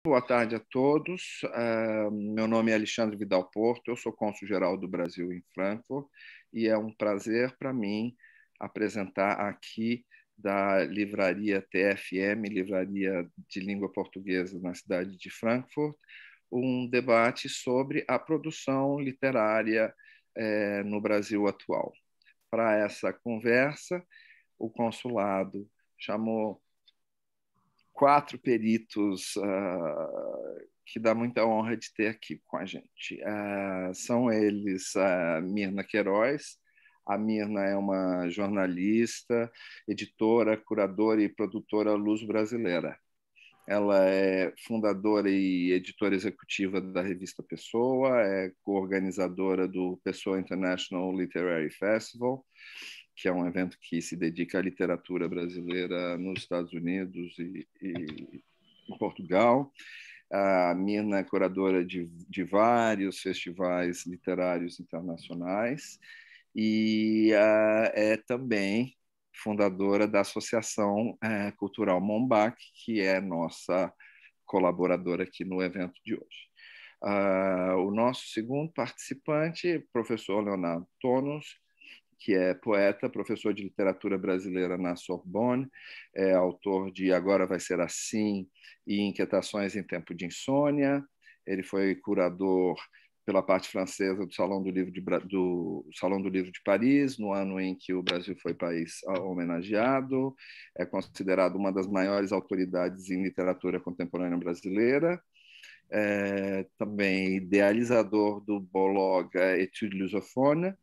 Boa tarde a todos. Meu nome é Alexandre Vidal Porto, eu sou cônsul-geral do Brasil em Frankfurt e é um prazer para mim apresentar aqui da livraria TFM, Livraria de Língua Portuguesa na cidade de Frankfurt, um debate sobre a produção literária no Brasil atual. Para essa conversa, o consulado chamou 4 peritos que dá muita honra de ter aqui com a gente. São eles a Mirna Queiroz. A Mirna é uma jornalista, editora, curadora e produtora luso-brasileira. Ela é fundadora e editora executiva da revista Pessoa, é coorganizadora do Pessoa International Literary Festival, que é um evento que se dedica à literatura brasileira nos Estados Unidos e em Portugal. A Mirna é curadora de vários festivais literários internacionais e é também fundadora da Associação Cultural Mombac, que é nossa colaboradora aqui no evento de hoje. O nosso segundo participante, professor Leonardo Tonos, que é poeta, professor de literatura brasileira na Sorbonne, é autor de Agora Vai Ser Assim e Inquietações em Tempo de Insônia. Ele foi curador pela parte francesa do Salão do Livro de Paris, no ano em que o Brasil foi país homenageado. É considerado uma das maiores autoridades em literatura contemporânea brasileira. Também idealizador do blog Etudes Lusophones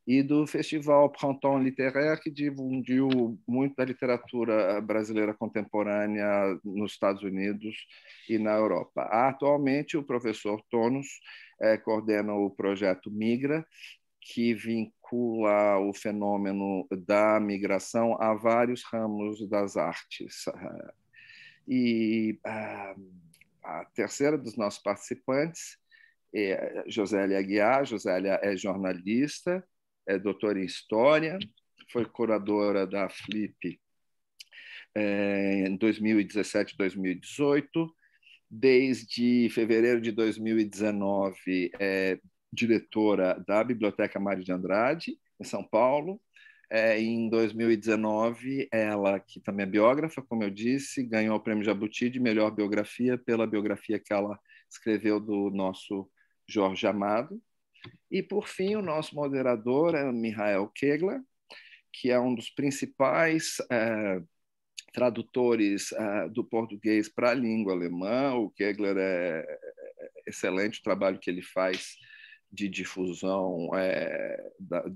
e do Festival Printemps Littéraire, que difundiu muito da literatura brasileira contemporânea nos Estados Unidos e na Europa. Atualmente, o professor Tonos coordena o projeto Migra, que vincula o fenômeno da migração a vários ramos das artes. E a terceira dos nossos participantes é Josélia Aguiar. Josélia é jornalista, é doutora em História, foi curadora da Flip em 2017 e 2018. Desde fevereiro de 2019, é diretora da Biblioteca Mário de Andrade, em São Paulo. Em 2019, ela, que também é biógrafa, como eu disse, ganhou o Prêmio Jabuti de melhor biografia pela biografia que ela escreveu do nosso Jorge Amado. E, por fim, o nosso moderador é Michael Kegler, que é um dos principais tradutores do português para a língua alemã. O Kegler é excelente o trabalho que ele faz de difusão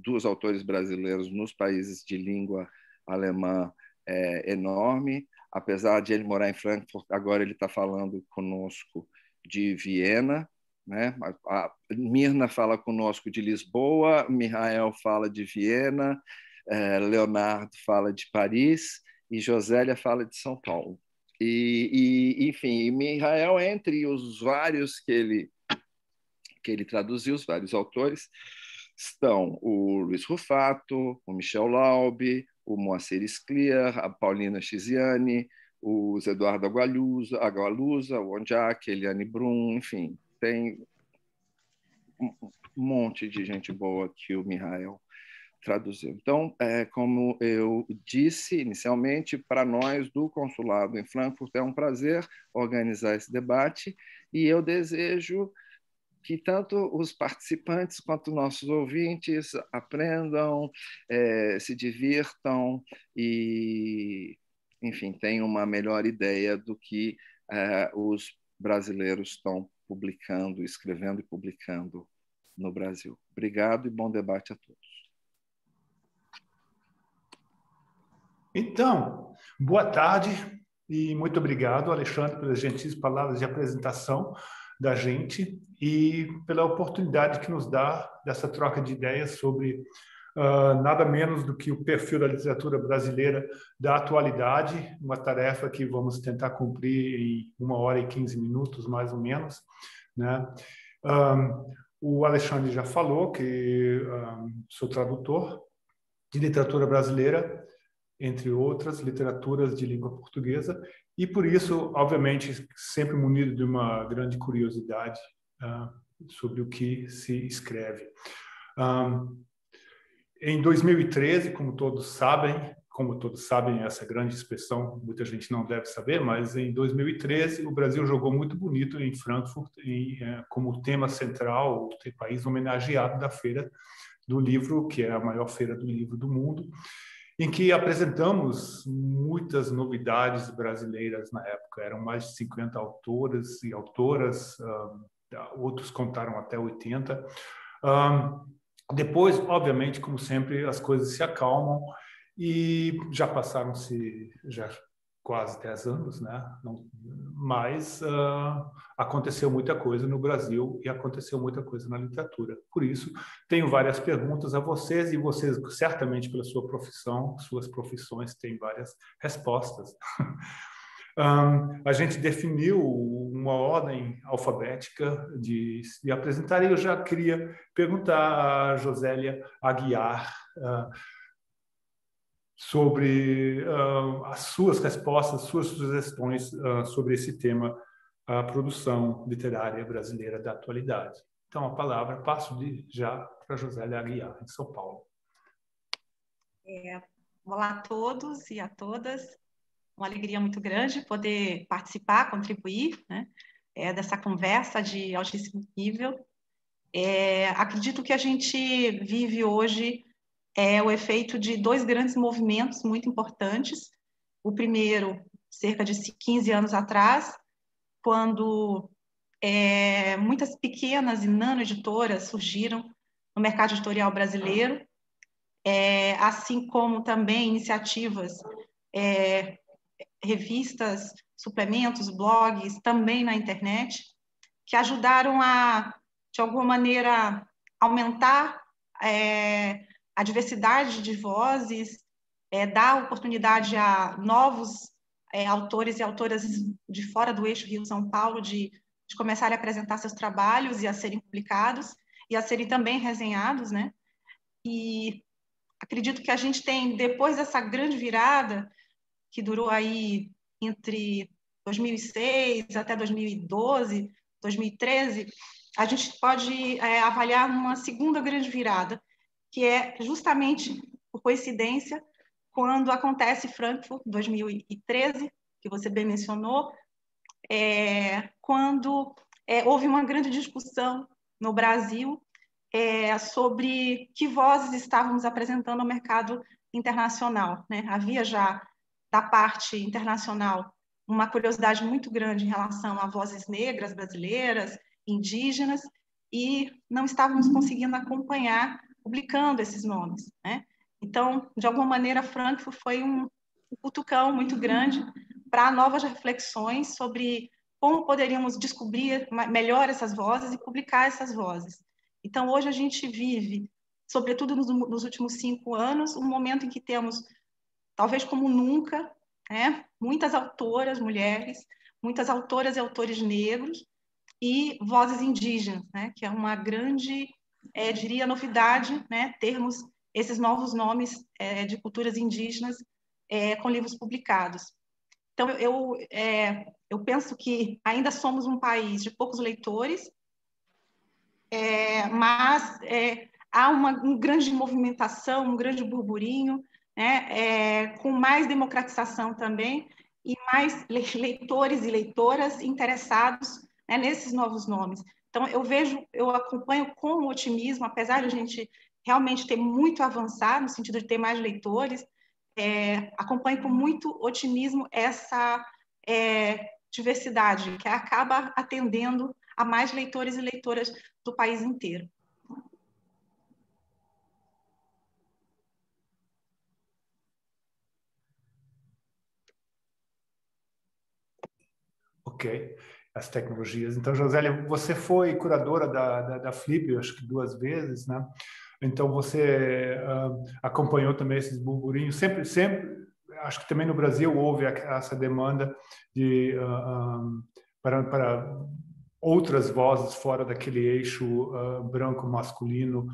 dos autores brasileiros nos países de língua alemã enorme. Apesar de ele morar em Frankfurt, agora ele está falando conosco de Viena, né? A Mirna fala conosco de Lisboa, Michael fala de Viena, Leonardo fala de Paris e Josélia fala de São Paulo. Enfim, Michael, entre os vários que ele traduziu, os vários autores, estão o Luiz Rufato, o Michel Laube, o Moacir Scliar, a Paulina Chiziane, o Eduardo Agualusa, o Ondiak, Eliane Brum, enfim, tem um monte de gente boa que o Michael traduziu. Então, como eu disse inicialmente, para nós do Consulado em Frankfurt é um prazer organizar esse debate e eu desejo que tanto os participantes quanto nossos ouvintes aprendam, se divirtam e, enfim, tenham uma melhor ideia do que os brasileiros estão publicando, escrevendo e publicando no Brasil. Obrigado e bom debate a todos. Então, boa tarde e muito obrigado, Alexandre, pelas gentis palavras de apresentação da gente e pela oportunidade que nos dá dessa troca de ideias sobre nada menos do que o perfil da literatura brasileira da atualidade, uma tarefa que vamos tentar cumprir em 1h15, mais ou menos, né? O Alexandre já falou que sou tradutor de literatura brasileira entre outras literaturas de língua portuguesa, e por isso, obviamente, sempre munido de uma grande curiosidade sobre o que se escreve. Em 2013, como todos sabem, essa grande expressão, muita gente não deve saber, mas em 2013 o Brasil jogou muito bonito em Frankfurt como tema central, o país homenageado da Feira do Livro, que é a maior feira do livro do mundo, em que apresentamos muitas novidades brasileiras na época. Eram mais de 50 autoras e autoras, outros contaram até 80. Depois, obviamente, como sempre, as coisas se acalmam e já passaram-se quase 10 anos, né? Mas aconteceu muita coisa no Brasil e aconteceu muita coisa na literatura. Por isso, tenho várias perguntas a vocês e vocês, certamente, pela sua profissão, suas profissões, têm várias respostas. A gente definiu uma ordem alfabética de apresentar e eu já queria perguntar a Josélia Aguiar sobre as suas respostas, suas sugestões sobre esse tema, a produção literária brasileira da atualidade. Então, a palavra passo já para a Josélia Aguiar, em São Paulo. Olá a todos e a todas. Uma alegria muito grande poder participar, contribuir, né, dessa conversa de altíssimo nível. Acredito que a gente vive hoje o efeito de dois grandes movimentos muito importantes. O primeiro, cerca de 15 anos atrás, quando muitas pequenas e nano-editoras surgiram no mercado editorial brasileiro, assim como também iniciativas, revistas, suplementos, blogs, também na internet, que ajudaram a, de alguma maneira, aumentar a diversidade de vozes, dar oportunidade a novos autores e autoras de fora do eixo Rio-São Paulo de começarem a apresentar seus trabalhos e a serem publicados e a serem também resenhados, né? E acredito que a gente tem, depois dessa grande virada, que durou aí entre 2006 até 2012, 2013, a gente pode avaliar uma segunda grande virada, que é justamente, por coincidência, quando acontece Frankfurt, 2013, que você bem mencionou, quando houve uma grande discussão no Brasil sobre que vozes estávamos apresentando ao mercado internacional, né? Havia já, da parte internacional, uma curiosidade muito grande em relação a vozes negras brasileiras, indígenas, e não estávamos conseguindo acompanhar, publicando esses nomes, né? Então, de alguma maneira, Frankfurt foi um cutucão muito grande para novas reflexões sobre como poderíamos descobrir melhor essas vozes e publicar essas vozes. Então, hoje a gente vive, sobretudo nos últimos 5 anos, um momento em que temos, talvez como nunca, muitas autoras mulheres, muitas autoras e autores negros e vozes indígenas, que é uma grande, diria, novidade, termos esses novos nomes de culturas indígenas com livros publicados. Então, eu penso que ainda somos um país de poucos leitores, mas há uma grande movimentação, um grande burburinho, com mais democratização também, e mais leitores e leitoras interessados nesses novos nomes. Então, eu acompanho com otimismo, apesar de a gente realmente ter muito avançado, no sentido de ter mais leitores, acompanho com muito otimismo essa diversidade, que acaba atendendo a mais leitores e leitoras do país inteiro. Ok, as tecnologias. Então, Josélia, você foi curadora da Flip, acho que 2 vezes, né? Então, você acompanhou também esses burburinhos. Sempre, acho que também no Brasil houve essa demanda para outras vozes fora daquele eixo branco masculino.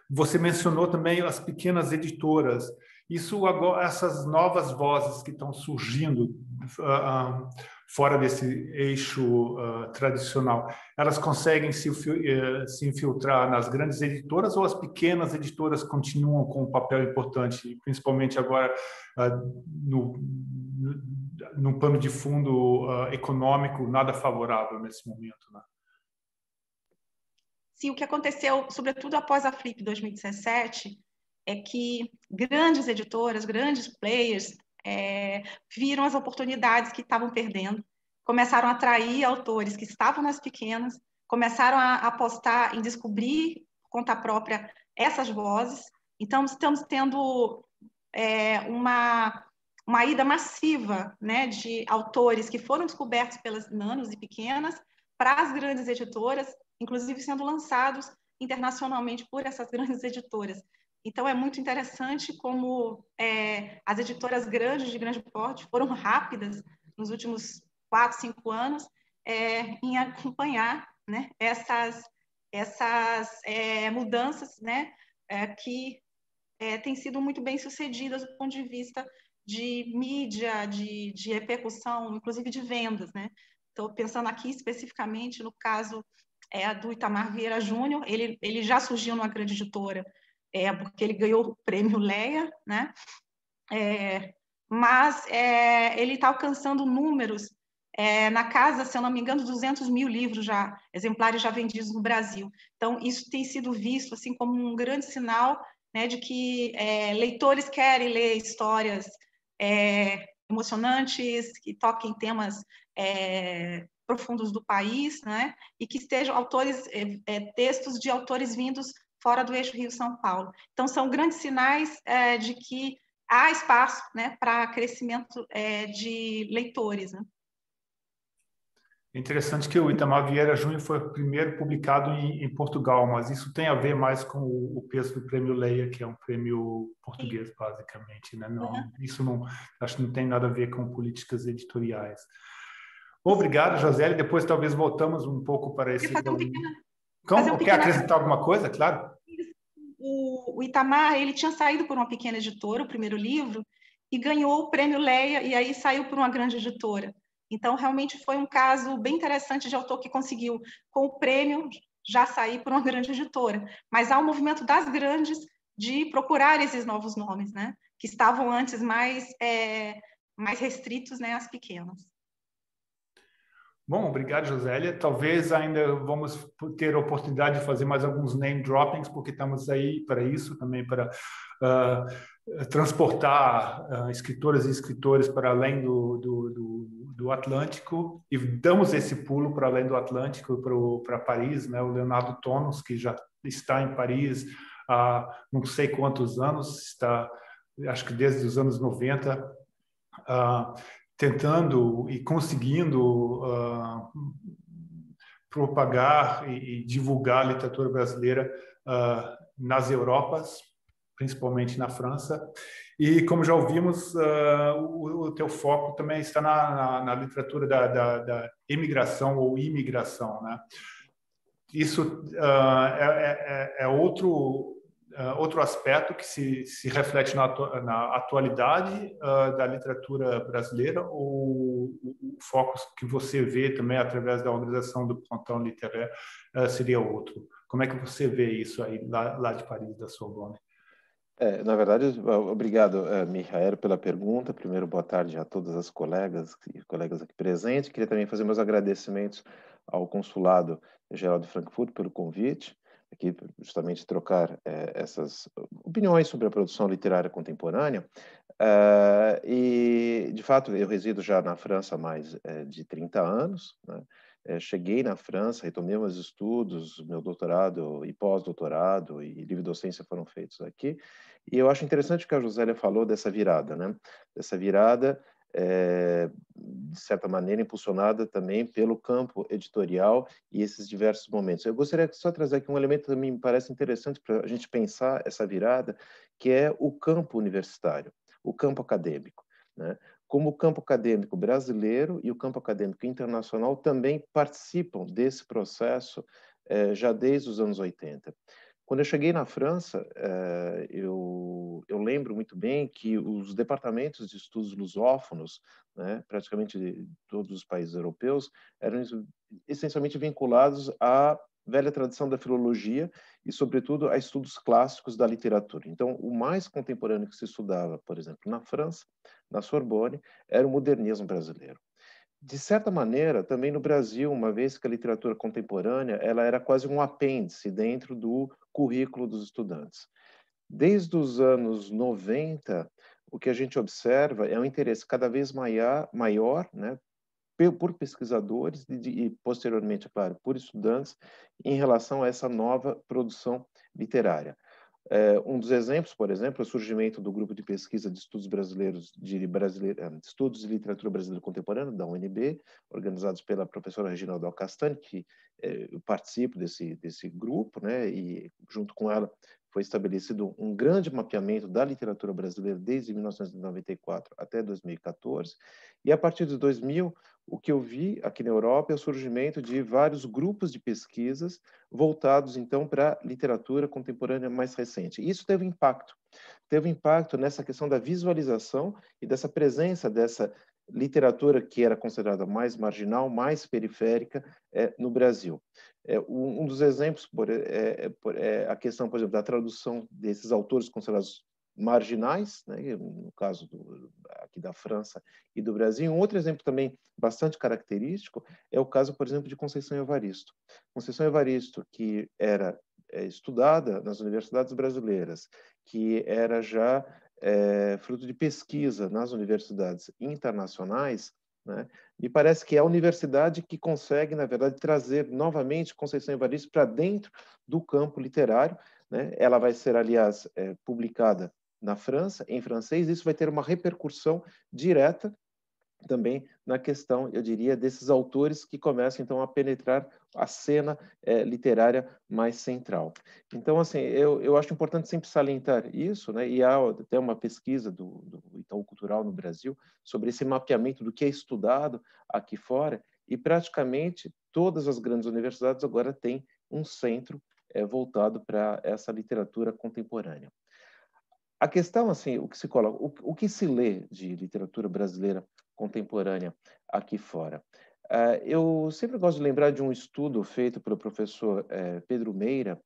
Você mencionou também as pequenas editoras. Isso agora, essas novas vozes que estão surgindo fora desse eixo tradicional, elas conseguem se infiltrar nas grandes editoras ou as pequenas editoras continuam com um papel importante, principalmente agora no pano de fundo econômico nada favorável nesse momento, né? Sim, o que aconteceu, sobretudo após a Flip 2017, é que grandes editoras, grandes players viram as oportunidades que estavam perdendo, começaram a atrair autores que estavam nas pequenas, começaram a apostar em descobrir por conta própria essas vozes. Então, estamos tendo uma ida massiva, né, de autores que foram descobertos pelas nanos e pequenas para as grandes editoras, inclusive sendo lançados internacionalmente por essas grandes editoras. Então, é muito interessante como as editoras grandes, de grande porte, foram rápidas nos últimos 4, 5 anos em acompanhar, né, essas mudanças, né, que têm sido muito bem sucedidas do ponto de vista de mídia, de repercussão, inclusive de vendas, né? Estou pensando aqui especificamente no caso do Itamar Vieira Júnior. Ele já surgiu numa grande editora, porque ele ganhou o prêmio Leia, né? Mas ele está alcançando números na casa, se eu não me engano, 200 mil livros exemplares já vendidos no Brasil. Então, isso tem sido visto assim como um grande sinal, né, de que leitores querem ler histórias emocionantes, que toquem temas profundos do país, né, e que estejam textos de autores vindos fora do eixo Rio-São Paulo. Então, são grandes sinais de que há espaço, né, para crescimento de leitores, né? É interessante que o Itamar Vieira Júnior foi o primeiro publicado em Portugal, mas isso tem a ver mais com o peso do Prêmio Leia, que é um prêmio português, sim, basicamente, né? Não, isso não, acho que não tem nada a ver com políticas editoriais. Obrigado, Josélia. Depois talvez voltamos um pouco para esse... Quer acrescentar alguma coisa? Claro. O Itamar, ele tinha saído por uma pequena editora, o primeiro livro, e ganhou o Prêmio Leia, e aí saiu por uma grande editora. Então, realmente foi um caso bem interessante de autor que conseguiu, com o prêmio, já sair por uma grande editora. Mas há um movimento das grandes de procurar esses novos nomes, né? Que estavam antes mais restritos, né, às pequenas. Bom, obrigado, Josélia. Talvez ainda vamos ter a oportunidade de fazer mais alguns name droppings, porque estamos aí para isso, também para transportar escritoras e escritores para além do Atlântico, e damos esse pulo para além do Atlântico, para Paris, né? O Leonardo Tonos, que já está em Paris há não sei quantos anos, está, acho que desde os anos 90, tentando e conseguindo propagar e divulgar a literatura brasileira nas Europas, principalmente na França. E, como já ouvimos, o teu foco também está na literatura da imigração ou imigração, né? Isso é outro aspecto que se reflete na atualidade da literatura brasileira, ou o foco que você vê também através da organização do Plantão Literário seria outro? Como é que você vê isso aí lá de Paris, da Sorbonne? Na verdade, obrigado, Michael, pela pergunta. Primeiro, boa tarde a todas as colegas e colegas aqui presentes. Queria também fazer meus agradecimentos ao Consulado Geral de Frankfurt pelo convite, aqui justamente trocar essas opiniões sobre a produção literária contemporânea. E, de fato, eu resido já na França há mais de 30 anos, né? Cheguei na França, retomei meus estudos, meu doutorado e pós-doutorado e livre-docência foram feitos aqui. E eu acho interessante o que a Josélia falou dessa virada, né? Dessa virada, de certa maneira, impulsionada também pelo campo editorial e esses diversos momentos. Eu gostaria só de trazer aqui um elemento que também me parece interessante para a gente pensar essa virada, que é o campo universitário, o campo acadêmico, né? Como o campo acadêmico brasileiro e o campo acadêmico internacional também participam desse processo já desde os anos 80. Quando eu cheguei na França, eu lembro muito bem que os departamentos de estudos lusófonos, né, praticamente de todos os países europeus, eram essencialmente vinculados à velha tradição da filologia e, sobretudo, a estudos clássicos da literatura. Então, o mais contemporâneo que se estudava, por exemplo, na França, na Sorbonne, era o modernismo brasileiro. De certa maneira, também no Brasil, uma vez que a literatura contemporânea ela era quase um apêndice dentro do currículo dos estudantes. Desde os anos 90, o que a gente observa é um interesse cada vez maior, né, por pesquisadores e, posteriormente, é claro, por estudantes, em relação a essa nova produção literária. Um dos exemplos, por exemplo, é o surgimento do grupo de pesquisa de estudos brasileiros, estudos de literatura brasileira contemporânea, da UNB, organizados pela professora Reginalda Alcastani, que eu participo desse grupo, né, e junto com ela foi estabelecido um grande mapeamento da literatura brasileira desde 1994 até 2014, e a partir de 2000, o que eu vi aqui na Europa é o surgimento de vários grupos de pesquisas voltados, então, para a literatura contemporânea mais recente. Isso teve impacto nessa questão da visualização e dessa presença dessa literatura que era considerada mais marginal, mais periférica no Brasil. Um dos exemplos é a questão, por exemplo, da tradução desses autores considerados marginais, né, no caso aqui da França e do Brasil. Um outro exemplo também bastante característico é o caso, por exemplo, de Conceição Evaristo. Conceição Evaristo, que era estudada nas universidades brasileiras, que era já fruto de pesquisa nas universidades internacionais, né? Me parece que é a universidade que consegue, na verdade, trazer novamente Conceição Evaristo para dentro do campo literário, né? Ela vai ser, aliás, publicada na França, em francês. Isso vai ter uma repercussão direta também na questão, eu diria, desses autores que começam, então, a penetrar a cena literária mais central. Então, assim, eu acho importante sempre salientar isso, né? E há até uma pesquisa do Itaú Cultural no Brasil sobre esse mapeamento do que é estudado aqui fora, e praticamente todas as grandes universidades agora têm um centro voltado para essa literatura contemporânea. A questão, assim, o que se coloca, o que se lê de literatura brasileira contemporânea aqui fora? Eu sempre gosto de lembrar de um estudo feito pelo professor Pedro Meira,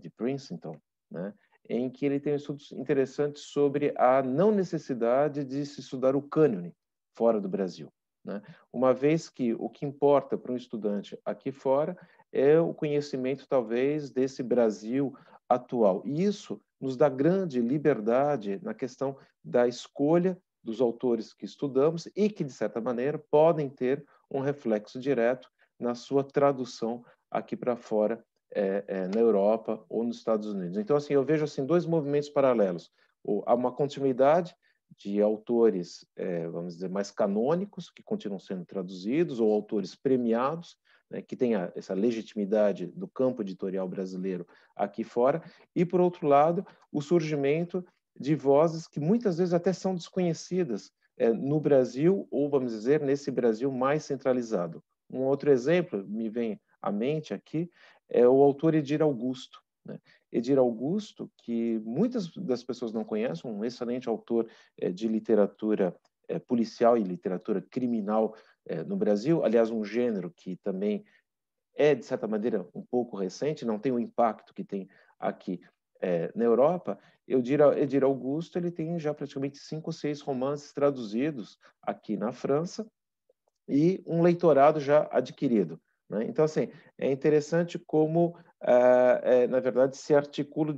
de Princeton, né, em que ele tem estudos interessantes sobre a não necessidade de se estudar o cânone fora do Brasil, né? Uma vez que o que importa para um estudante aqui fora é o conhecimento, talvez, desse Brasil atual. E isso nos dá grande liberdade na questão da escolha dos autores que estudamos e que, de certa maneira, podem ter um reflexo direto na sua tradução aqui para fora, na Europa ou nos Estados Unidos. Então, assim, eu vejo assim, dois movimentos paralelos. Há uma continuidade de autores, vamos dizer, mais canônicos, que continuam sendo traduzidos, ou autores premiados, né, que têm essa legitimidade do campo editorial brasileiro aqui fora, e, por outro lado, o surgimento de vozes que muitas vezes até são desconhecidas no Brasil, ou, vamos dizer, nesse Brasil mais centralizado. Um outro exemplo me vem à mente aqui é o autor Edir Augusto, né? Edir Augusto, que muitas das pessoas não conhecem, um excelente autor de literatura policial e literatura criminal no Brasil, aliás, um gênero que também é, de certa maneira, um pouco recente, não tem o impacto que tem aqui na Europa. Edir Augusto ele tem já praticamente 5 ou 6 romances traduzidos aqui na França e um leitorado já adquirido, né? Então, assim, é interessante como, na verdade, se articula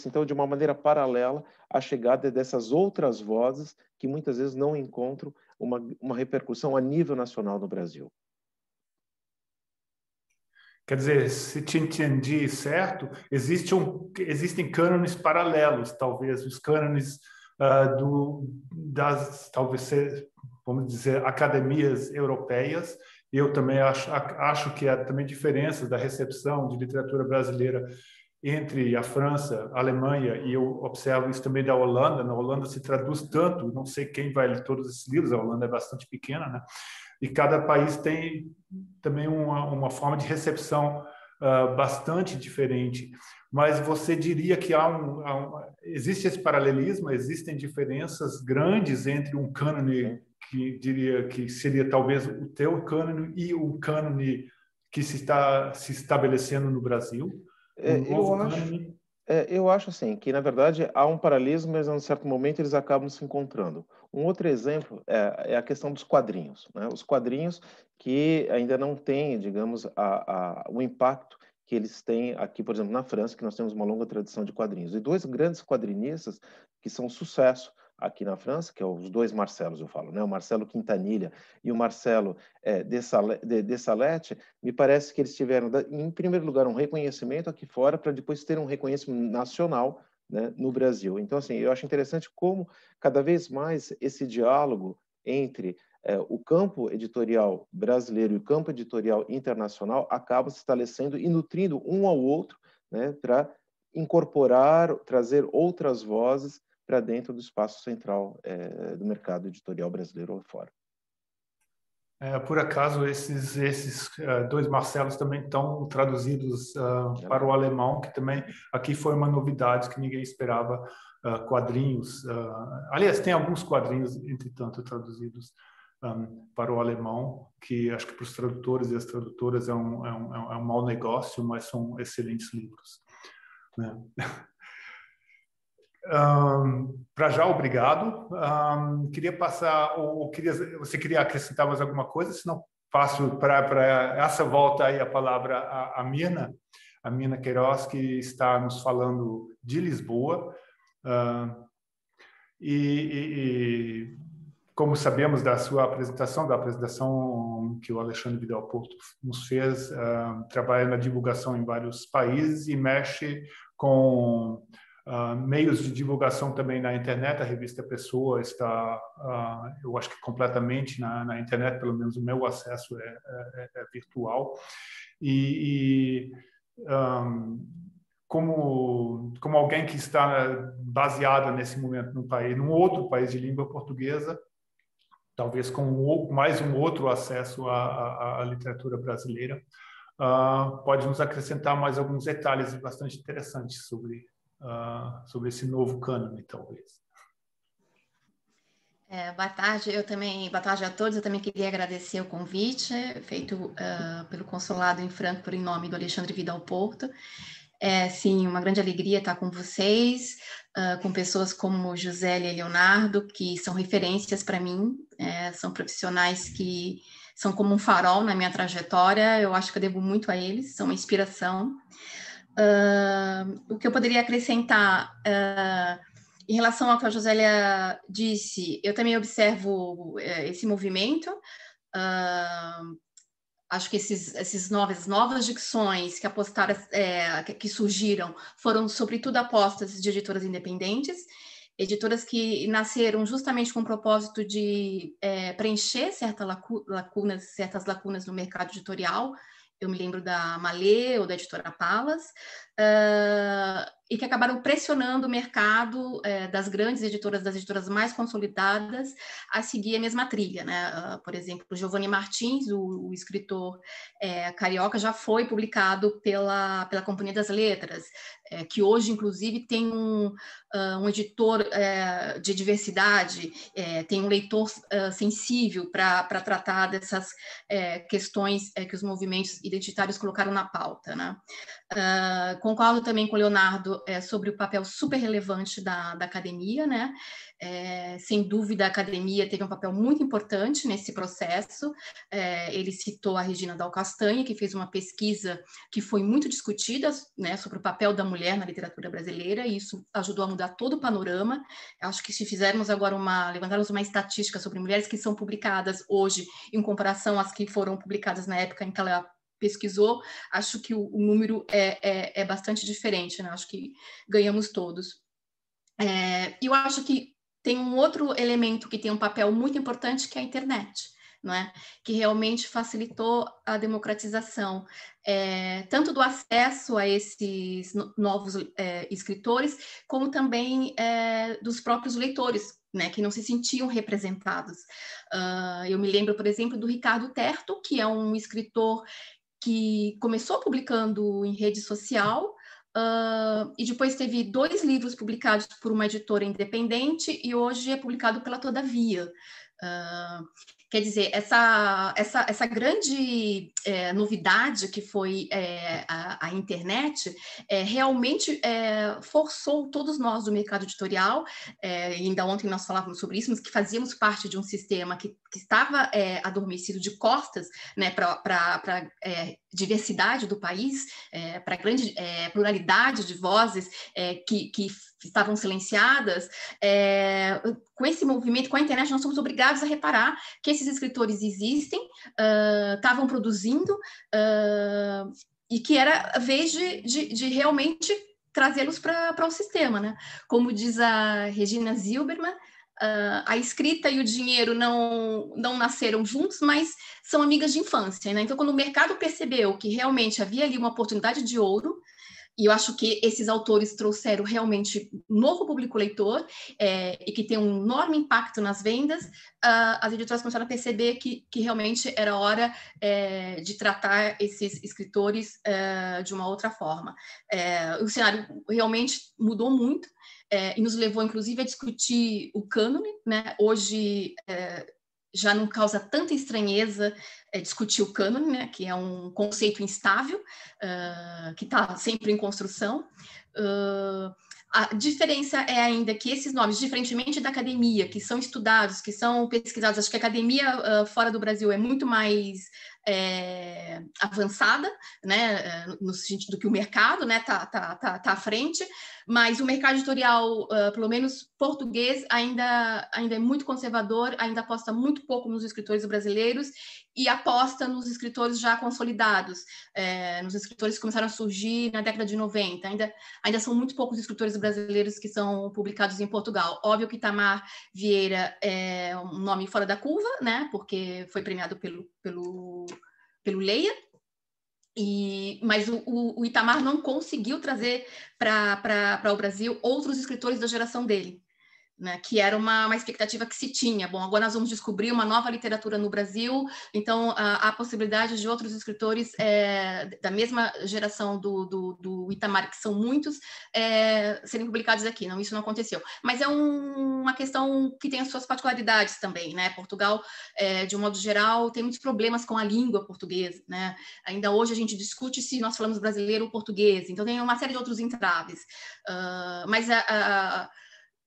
então, de uma maneira paralela a chegada dessas outras vozes que muitas vezes não encontram uma repercussão a nível nacional no Brasil. Quer dizer, se te entendi certo, existem cânones paralelos, talvez, os cânones das, talvez, vamos dizer, academias europeias. Eu também acho que há também diferenças da recepção de literatura brasileira entre a França, a Alemanha, e eu observo isso também da Holanda. Na Holanda se traduz tanto, não sei quem vai ler todos esses livros, a Holanda é bastante pequena, né? E cada país tem também uma forma de recepção bastante diferente. Mas você diria que existe esse paralelismo, existem diferenças grandes entre um cânone que diria que seria talvez o teu cânone e o cânone que se está se estabelecendo no Brasil? Eu acho assim, que na verdade há um paralelismo, mas em um certo momento eles acabam se encontrando. Um outro exemplo é a questão dos quadrinhos, né? Os quadrinhos que ainda não têm, digamos, o impacto que eles têm aqui, por exemplo, na França, que nós temos uma longa tradição de quadrinhos. E dois grandes quadrinistas que são sucesso aqui na França, que é os dois Marcelos, eu falo, né? O Marcelo Quintanilha e o Marcelo Dessalette, me parece que eles tiveram, em primeiro lugar, um reconhecimento aqui fora, para depois ter um reconhecimento nacional, né, no Brasil. Então, assim, eu acho interessante como, cada vez mais, esse diálogo entre o campo editorial brasileiro e o campo editorial internacional acaba se estabelecendo e nutrindo um ao outro, né, para incorporar, trazer outras vozes para dentro do espaço central do mercado editorial brasileiro ou fora. Por acaso, esses dois Marcelos também estão traduzidos para o alemão, que também aqui foi uma novidade que ninguém esperava, quadrinhos. Aliás, tem alguns quadrinhos, entretanto, traduzidos para o alemão, que acho que para os tradutores e as tradutoras é um mau negócio, mas são excelentes livros, né? Para já, obrigado. Queria passar, você queria acrescentar mais alguma coisa? Se não, passo para essa volta aí a palavra à Mirna Queiroz, que está nos falando de Lisboa. Como sabemos da sua apresentação, da apresentação que o Alexandre Vidal Porto nos fez, trabalha na divulgação em vários países e mexe com meios de divulgação também na internet. A revista Pessoa está, eu acho que completamente na internet, pelo menos o meu acesso é virtual. Como alguém que está baseado nesse momento num outro país de língua portuguesa, talvez com mais um outro acesso à literatura brasileira, pode nos acrescentar mais alguns detalhes bastante interessantes sobre esse novo cânone, talvez. Boa tarde, boa tarde a todos. Eu também queria agradecer o convite feito pelo Consulado em Frankfurt em nome do Alexandre Vidal Porto. Sim, uma grande alegria estar com vocês, com pessoas como Gisele e Leonardo, que são referências para mim, são profissionais que são como um farol na minha trajetória. Eu acho que eu devo muito a eles, são uma inspiração. O que eu poderia acrescentar em relação ao que a Josélia disse, eu também observo esse movimento. Acho que essas novas dicções que apostaram, que surgiram, foram sobretudo apostas de editoras independentes, editoras que nasceram justamente com o propósito de preencher certas lacunas no mercado editorial. Eu me lembro da Malê ou da editora Palas, e que acabaram pressionando o mercado das grandes editoras, das editoras mais consolidadas, a seguir a mesma trilha, né? Por exemplo, Giovanni Martins, o escritor carioca, já foi publicado pela Companhia das Letras, que hoje, inclusive, tem um editor de diversidade, tem um leitor sensível para tratar dessas questões que os movimentos identitários colocaram na pauta, né? Concordo também com o Leonardo sobre o papel super relevante da academia, né? Sem dúvida, a academia teve um papel muito importante nesse processo. Ele citou a Regina Dal Castanha, que fez uma pesquisa que foi muito discutida, né, sobre o papel da mulher na literatura brasileira, e isso ajudou a mudar todo o panorama. Acho que se fizermos agora levantarmos uma estatística sobre mulheres que são publicadas hoje, em comparação às que foram publicadas na época em que ela pesquisou, acho que o número é bastante diferente, né? Acho que ganhamos todos. E eu acho que tem um outro elemento que tem um papel muito importante, que é a internet, não é? Que realmente facilitou a democratização, tanto do acesso a esses novos escritores, como também dos próprios leitores, né, que não se sentiam representados. Eu me lembro, por exemplo, do Ricardo Terto, que é um escritor que começou publicando em rede social, e depois teve 2 livros publicados por uma editora independente e hoje é publicado pela Todavia. Quer dizer, essa grande novidade que foi a internet realmente forçou todos nós do mercado editorial, ainda ontem nós falávamos sobre isso, mas que fazíamos parte de um sistema que estava adormecido de costas, né, para a diversidade do país, para a grande pluralidade de vozes que estavam silenciadas. Com esse movimento, com a internet, nós somos obrigados a reparar que esses escritores existem, estavam produzindo, e que era a vez de realmente trazê-los para o sistema, né? Como diz a Regina Zilberman, a escrita e o dinheiro não nasceram juntos, mas são amigas de infância, né? Então, quando o mercado percebeu que realmente havia ali uma oportunidade de ouro, e eu acho que esses autores trouxeram realmente um novo público leitor, e que tem um enorme impacto nas vendas, as editoras começaram a perceber que realmente era hora de tratar esses escritores de uma outra forma. O cenário realmente mudou muito, e nos levou, inclusive, a discutir o cânone, né? Hoje já não causa tanta estranheza discutir o cânone, né, que é um conceito instável, que está sempre em construção. A diferença é ainda que esses nomes, diferentemente da academia, que são estudados, que são pesquisados, acho que a academia fora do Brasil é muito mais avançada, né, no sentido do que o mercado, né, tá à frente, mas o mercado editorial, pelo menos português, ainda é muito conservador, ainda aposta muito pouco nos escritores brasileiros e aposta nos escritores já consolidados, nos escritores que começaram a surgir na década de 90. Ainda são muito poucos escritores brasileiros que são publicados em Portugal. Óbvio que Itamar Vieira é um nome fora da curva, né, porque foi premiado pelo Leia, mas o Itamar não conseguiu trazer para o Brasil outros escritores da geração dele, né, que era uma expectativa que se tinha. Bom, agora nós vamos descobrir uma nova literatura no Brasil, então há a possibilidade de outros escritores da mesma geração do Itamar, que são muitos, serem publicados aqui. Não, isso não aconteceu. Mas é uma questão que tem as suas particularidades também, né? Portugal, de um modo geral, tem muitos problemas com a língua portuguesa, né? Ainda hoje a gente discute se nós falamos brasileiro ou português, então tem uma série de outros entraves. Mas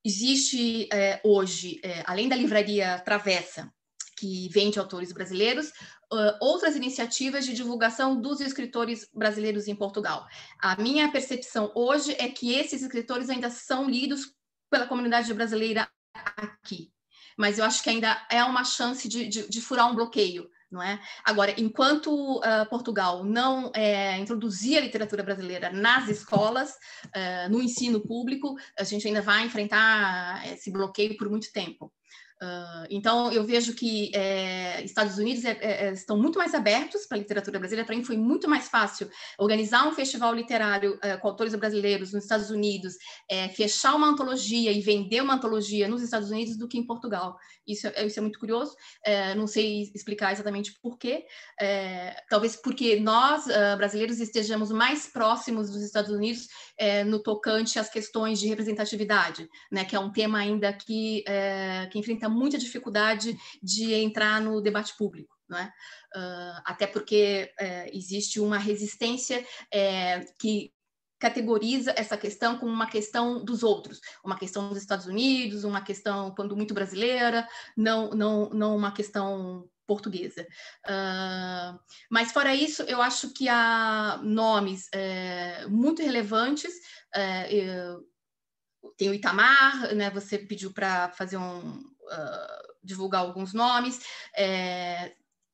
existe hoje, além da livraria Travessa, que vende autores brasileiros, outras iniciativas de divulgação dos escritores brasileiros em Portugal. A minha percepção hoje é que esses escritores ainda são lidos pela comunidade brasileira aqui, mas eu acho que ainda é uma chance de furar um bloqueio. Não é? Agora, enquanto Portugal não introduzir a literatura brasileira nas escolas, no ensino público, a gente ainda vai enfrentar esse bloqueio por muito tempo. Então, eu vejo que Estados Unidos estão muito mais abertos para a literatura brasileira. Para mim, foi muito mais fácil organizar um festival literário com autores brasileiros nos Estados Unidos, fechar uma antologia e vender uma antologia nos Estados Unidos do que em Portugal. Isso é muito curioso. Não sei explicar exatamente por quê. Talvez porque nós, brasileiros, estejamos mais próximos dos Estados Unidos no tocante às questões de representatividade, né, que é um tema ainda que enfrenta muita dificuldade de entrar no debate público, não é? Até porque existe uma resistência que categoriza essa questão como uma questão dos outros, uma questão dos Estados Unidos, uma questão, quando muito brasileira, não uma questão portuguesa. Mas, fora isso, eu acho que há nomes muito relevantes. Tem o Itamar, né? Você pediu para fazer divulgar alguns nomes.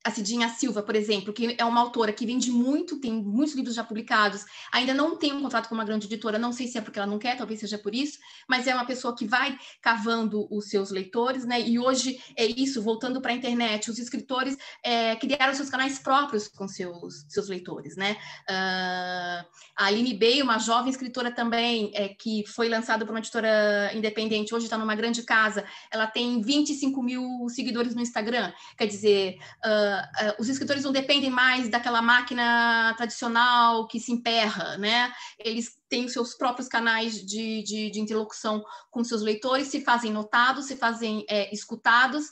A Cidinha Silva, por exemplo, que é uma autora que vende muito, tem muitos livros já publicados, ainda não tem um contrato com uma grande editora, não sei se é porque ela não quer, talvez seja por isso, mas é uma pessoa que vai cavando os seus leitores, né? E hoje é isso, voltando para a internet, os escritores criaram seus canais próprios com seus leitores, né? A Aline Bey, uma jovem escritora também, que foi lançada por uma editora independente, hoje está numa grande casa, ela tem 25 mil seguidores no Instagram, quer dizer... os escritores não dependem mais daquela máquina tradicional que se emperra, né? Eles têm os seus próprios canais de interlocução com seus leitores, se fazem notados, se fazem escutados,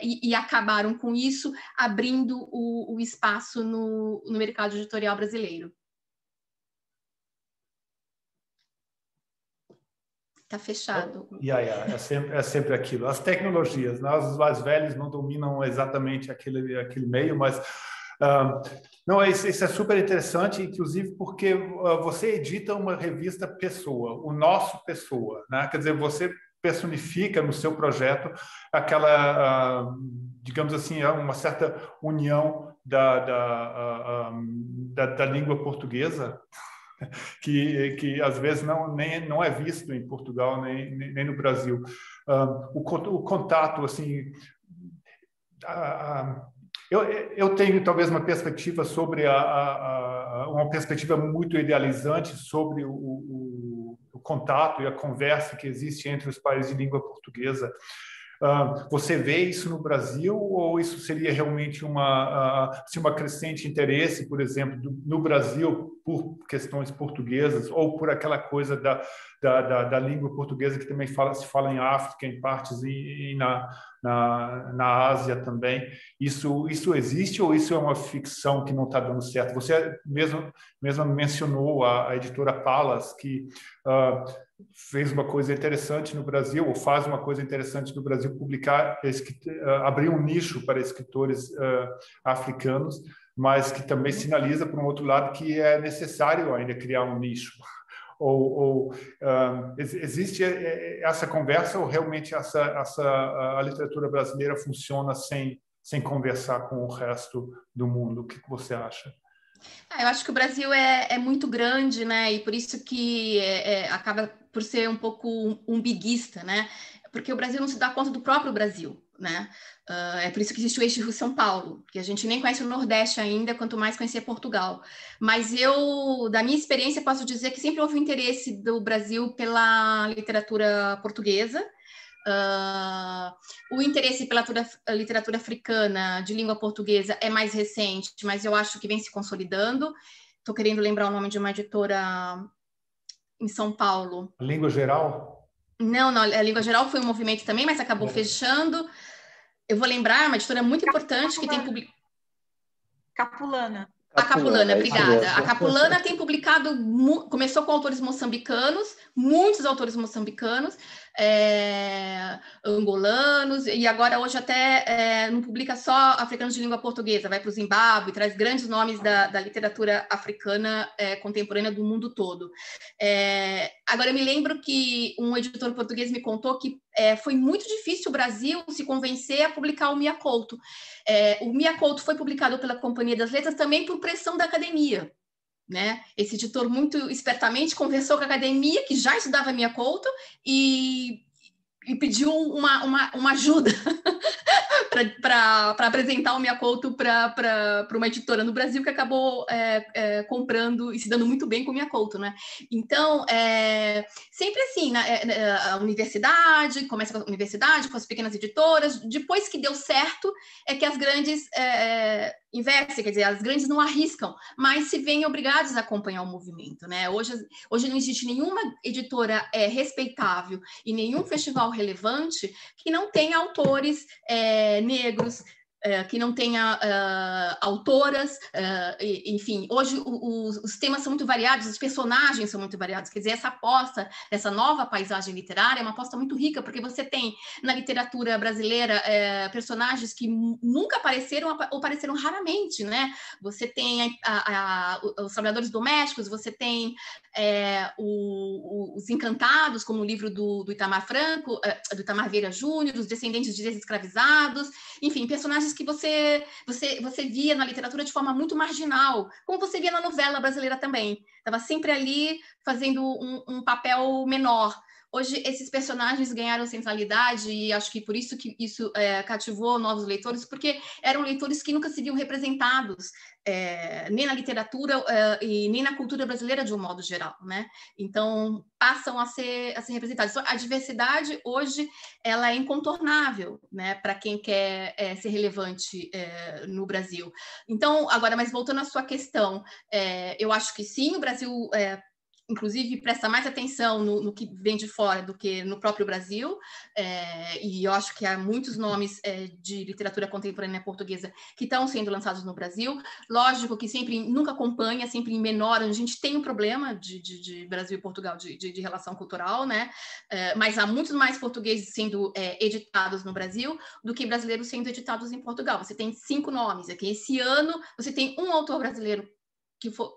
e acabaram com isso, abrindo o espaço no mercado editorial brasileiro. Está fechado. É sempre aquilo. As tecnologias, nós, os mais velhos, não dominam exatamente aquele meio, mas não, isso é super interessante, inclusive porque você edita uma revista pessoa, o nosso pessoa, né? Quer dizer, você personifica no seu projeto aquela, digamos assim, uma certa união da língua portuguesa, que às vezes não é visto em Portugal nem no Brasil. O contato, assim, eu tenho talvez uma perspectiva sobre uma perspectiva muito idealizante sobre o contato e a conversa que existe entre os países de língua portuguesa. Você vê isso no Brasil ou isso seria realmente uma crescente interesse, por exemplo, no Brasil por questões portuguesas ou por aquela coisa da língua portuguesa que também se fala em África, em partes e na Ásia também? Isso existe ou isso é uma ficção que não está dando certo? Você mesmo mencionou a editora Palas, que fez uma coisa interessante no Brasil, ou faz uma coisa interessante no Brasil, abrir um nicho para escritores africanos, mas que também sinaliza, por um outro lado, que é necessário ainda criar um nicho. Existe essa conversa ou realmente a literatura brasileira funciona sem conversar com o resto do mundo? O que você acha? Eu acho que o Brasil é muito grande, né? E por isso que acaba por ser um pouco umbiguista, né? Porque o Brasil não se dá conta do próprio Brasil, né? É por isso que existe o eixo Rio-São Paulo, que a gente nem conhece o Nordeste ainda, quanto mais conhecer Portugal. Mas eu, da minha experiência, posso dizer que sempre houve um interesse do Brasil pela literatura portuguesa. O interesse pela literatura africana de língua portuguesa é mais recente, mas eu acho que vem se consolidando. Estou querendo lembrar o nome de uma editora em São Paulo. A Língua Geral? Não, a Língua Geral foi um movimento também, mas acabou fechando. Eu vou lembrar, uma editora muito importante que tem publicado... Capulana. A Capulana, obrigada. A Capulana tem publicado, começou com autores moçambicanos, muitos autores moçambicanos, angolanos, e agora hoje até não publica só africanos de língua portuguesa, vai para o Zimbábue, traz grandes nomes da literatura africana contemporânea do mundo todo. Agora, eu me lembro que um editor português me contou que foi muito difícil o Brasil se convencer a publicar o Mia Couto. O Mia Couto foi publicado pela Companhia das Letras também por pressão da academia, né? Esse editor muito espertamente conversou com a academia, que já estudava Mia Couto, e pediu uma ajuda para apresentar o Mia Couto para uma editora no Brasil, que acabou comprando e se dando muito bem com o Mia Couto, né? Então, sempre assim, a universidade, começa com a universidade, com as pequenas editoras, depois que deu certo, é que as grandes investem, quer dizer, as grandes não arriscam, mas se veem obrigadas a acompanhar o movimento, né? Hoje não existe nenhuma editora respeitável e nenhum festival relevante que não tenha autores negros, que não tenha autoras, enfim, hoje os temas são muito variados, os personagens são muito variados, quer dizer, essa aposta, essa nova paisagem literária é uma aposta muito rica, porque você tem na literatura brasileira personagens que nunca apareceram ou apareceram raramente, né? Você tem os trabalhadores domésticos, você tem os encantados, como o livro do Itamar Franco, do Itamar Vieira Júnior, os descendentes de escravizados, enfim, personagens que você via na literatura de forma muito marginal, como você via na novela brasileira também. Estava sempre ali fazendo um papel menor. Hoje, esses personagens ganharam centralidade e acho que por isso que isso cativou novos leitores, porque eram leitores que nunca se viam representados nem na literatura e nem na cultura brasileira de um modo geral, né? Então, passam a ser representados. Então, a diversidade, hoje, ela é incontornável, né? Para quem quer ser relevante no Brasil. Então, agora, mas voltando à sua questão, eu acho que sim, o Brasil... inclusive, presta mais atenção no que vem de fora do que no próprio Brasil, e eu acho que há muitos nomes de literatura contemporânea portuguesa que estão sendo lançados no Brasil. Lógico que nunca acompanha, sempre em menor, a gente tem um problema de Brasil e Portugal de relação cultural, né? Mas há muitos mais portugueses sendo editados no Brasil do que brasileiros sendo editados em Portugal. Você tem 5 nomes aqui. Esse ano, você tem um autor brasileiro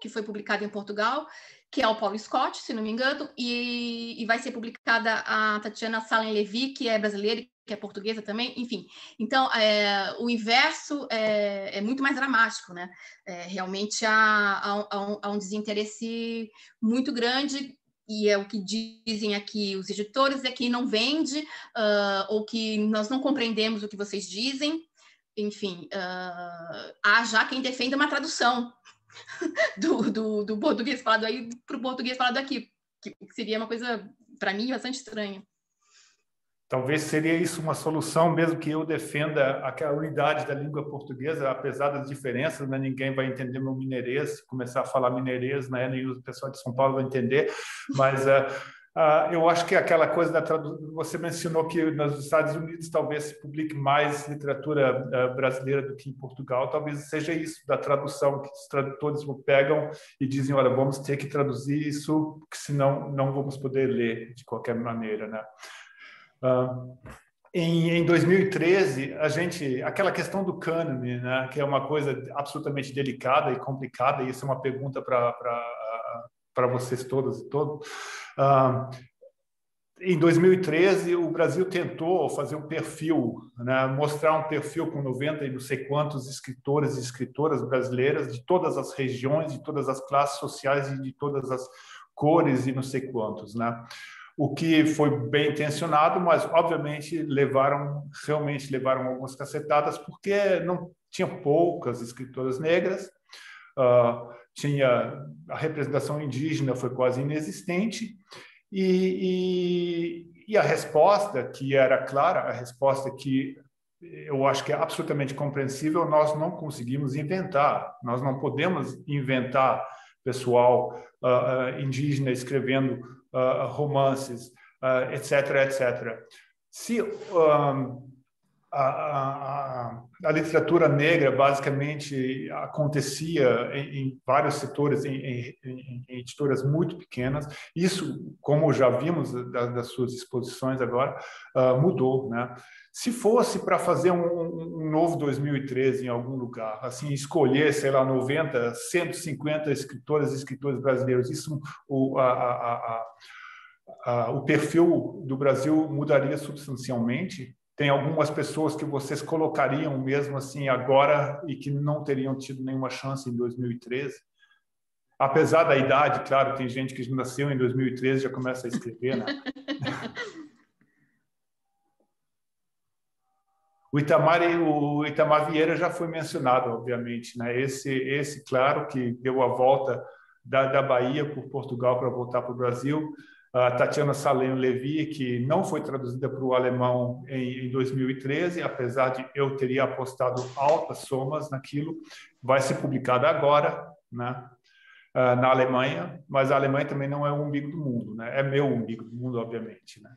que foi publicado em Portugal, que é o Paulo Scott, se não me engano, e vai ser publicada a Tatiana Salem-Levy, que é brasileira, que é portuguesa também, enfim. Então, o inverso é muito mais dramático, né? Realmente há um desinteresse muito grande, e é o que dizem aqui os editores, é que não vende, ou que nós não compreendemos o que vocês dizem. Enfim, há já quem defenda uma tradução do português falado aí para o português falado aqui, que seria uma coisa, para mim, bastante estranha. Talvez seria isso uma solução, mesmo que eu defenda aquela unidade da língua portuguesa, apesar das diferenças, né? Ninguém vai entender meu mineirês, se começar a falar mineirês, né? Nem o pessoal de São Paulo vai entender, mas eu acho que aquela coisa da tradução, você mencionou que nos Estados Unidos talvez se publique mais literatura brasileira do que em Portugal, talvez seja isso, da tradução, que os tradutores pegam e dizem, olha, vamos ter que traduzir isso, porque senão não vamos poder ler de qualquer maneira, né? Em 2013, aquela questão do cânone, né, que é uma coisa absolutamente delicada e complicada, e isso é uma pergunta para vocês todas e todos. Em 2013, o Brasil tentou fazer um perfil, né, mostrar um perfil com 90 e não sei quantos escritores e escritoras brasileiras de todas as regiões, de todas as classes sociais e de todas as cores e não sei quantos, né? O que foi bem intencionado, mas obviamente realmente levaram algumas cacetadas, porque não tinha poucas escritoras negras, tinha a representação indígena foi quase inexistente, e a resposta, que era clara, a resposta que eu acho que é absolutamente compreensível, nós não conseguimos inventar, nós não podemos inventar pessoal indígena escrevendo romances, etc., etc. Se a literatura negra basicamente acontecia em vários setores, em editoras muito pequenas, isso, como já vimos das suas exposições agora, mudou, né? Se fosse para fazer um novo 2013 em algum lugar, assim, escolher, sei lá, 90, 150 escritoras e escritores brasileiros, isso, o perfil do Brasil mudaria substancialmente? Tem algumas pessoas que vocês colocariam mesmo assim agora e que não teriam tido nenhuma chance em 2013? Apesar da idade, claro, tem gente que nasceu em 2013 e já começa a escrever, né? O Itamar Vieira já foi mencionado, obviamente, né? Esse, claro, que deu a volta da Bahia por Portugal para voltar para o Brasil. A Tatiana Salem-Levy, que não foi traduzida para o alemão em 2013, apesar de eu teria apostado altas somas naquilo, vai ser publicada agora, né? Na Alemanha, mas a Alemanha também não é o umbigo do mundo, né? É meu umbigo do mundo, obviamente, né?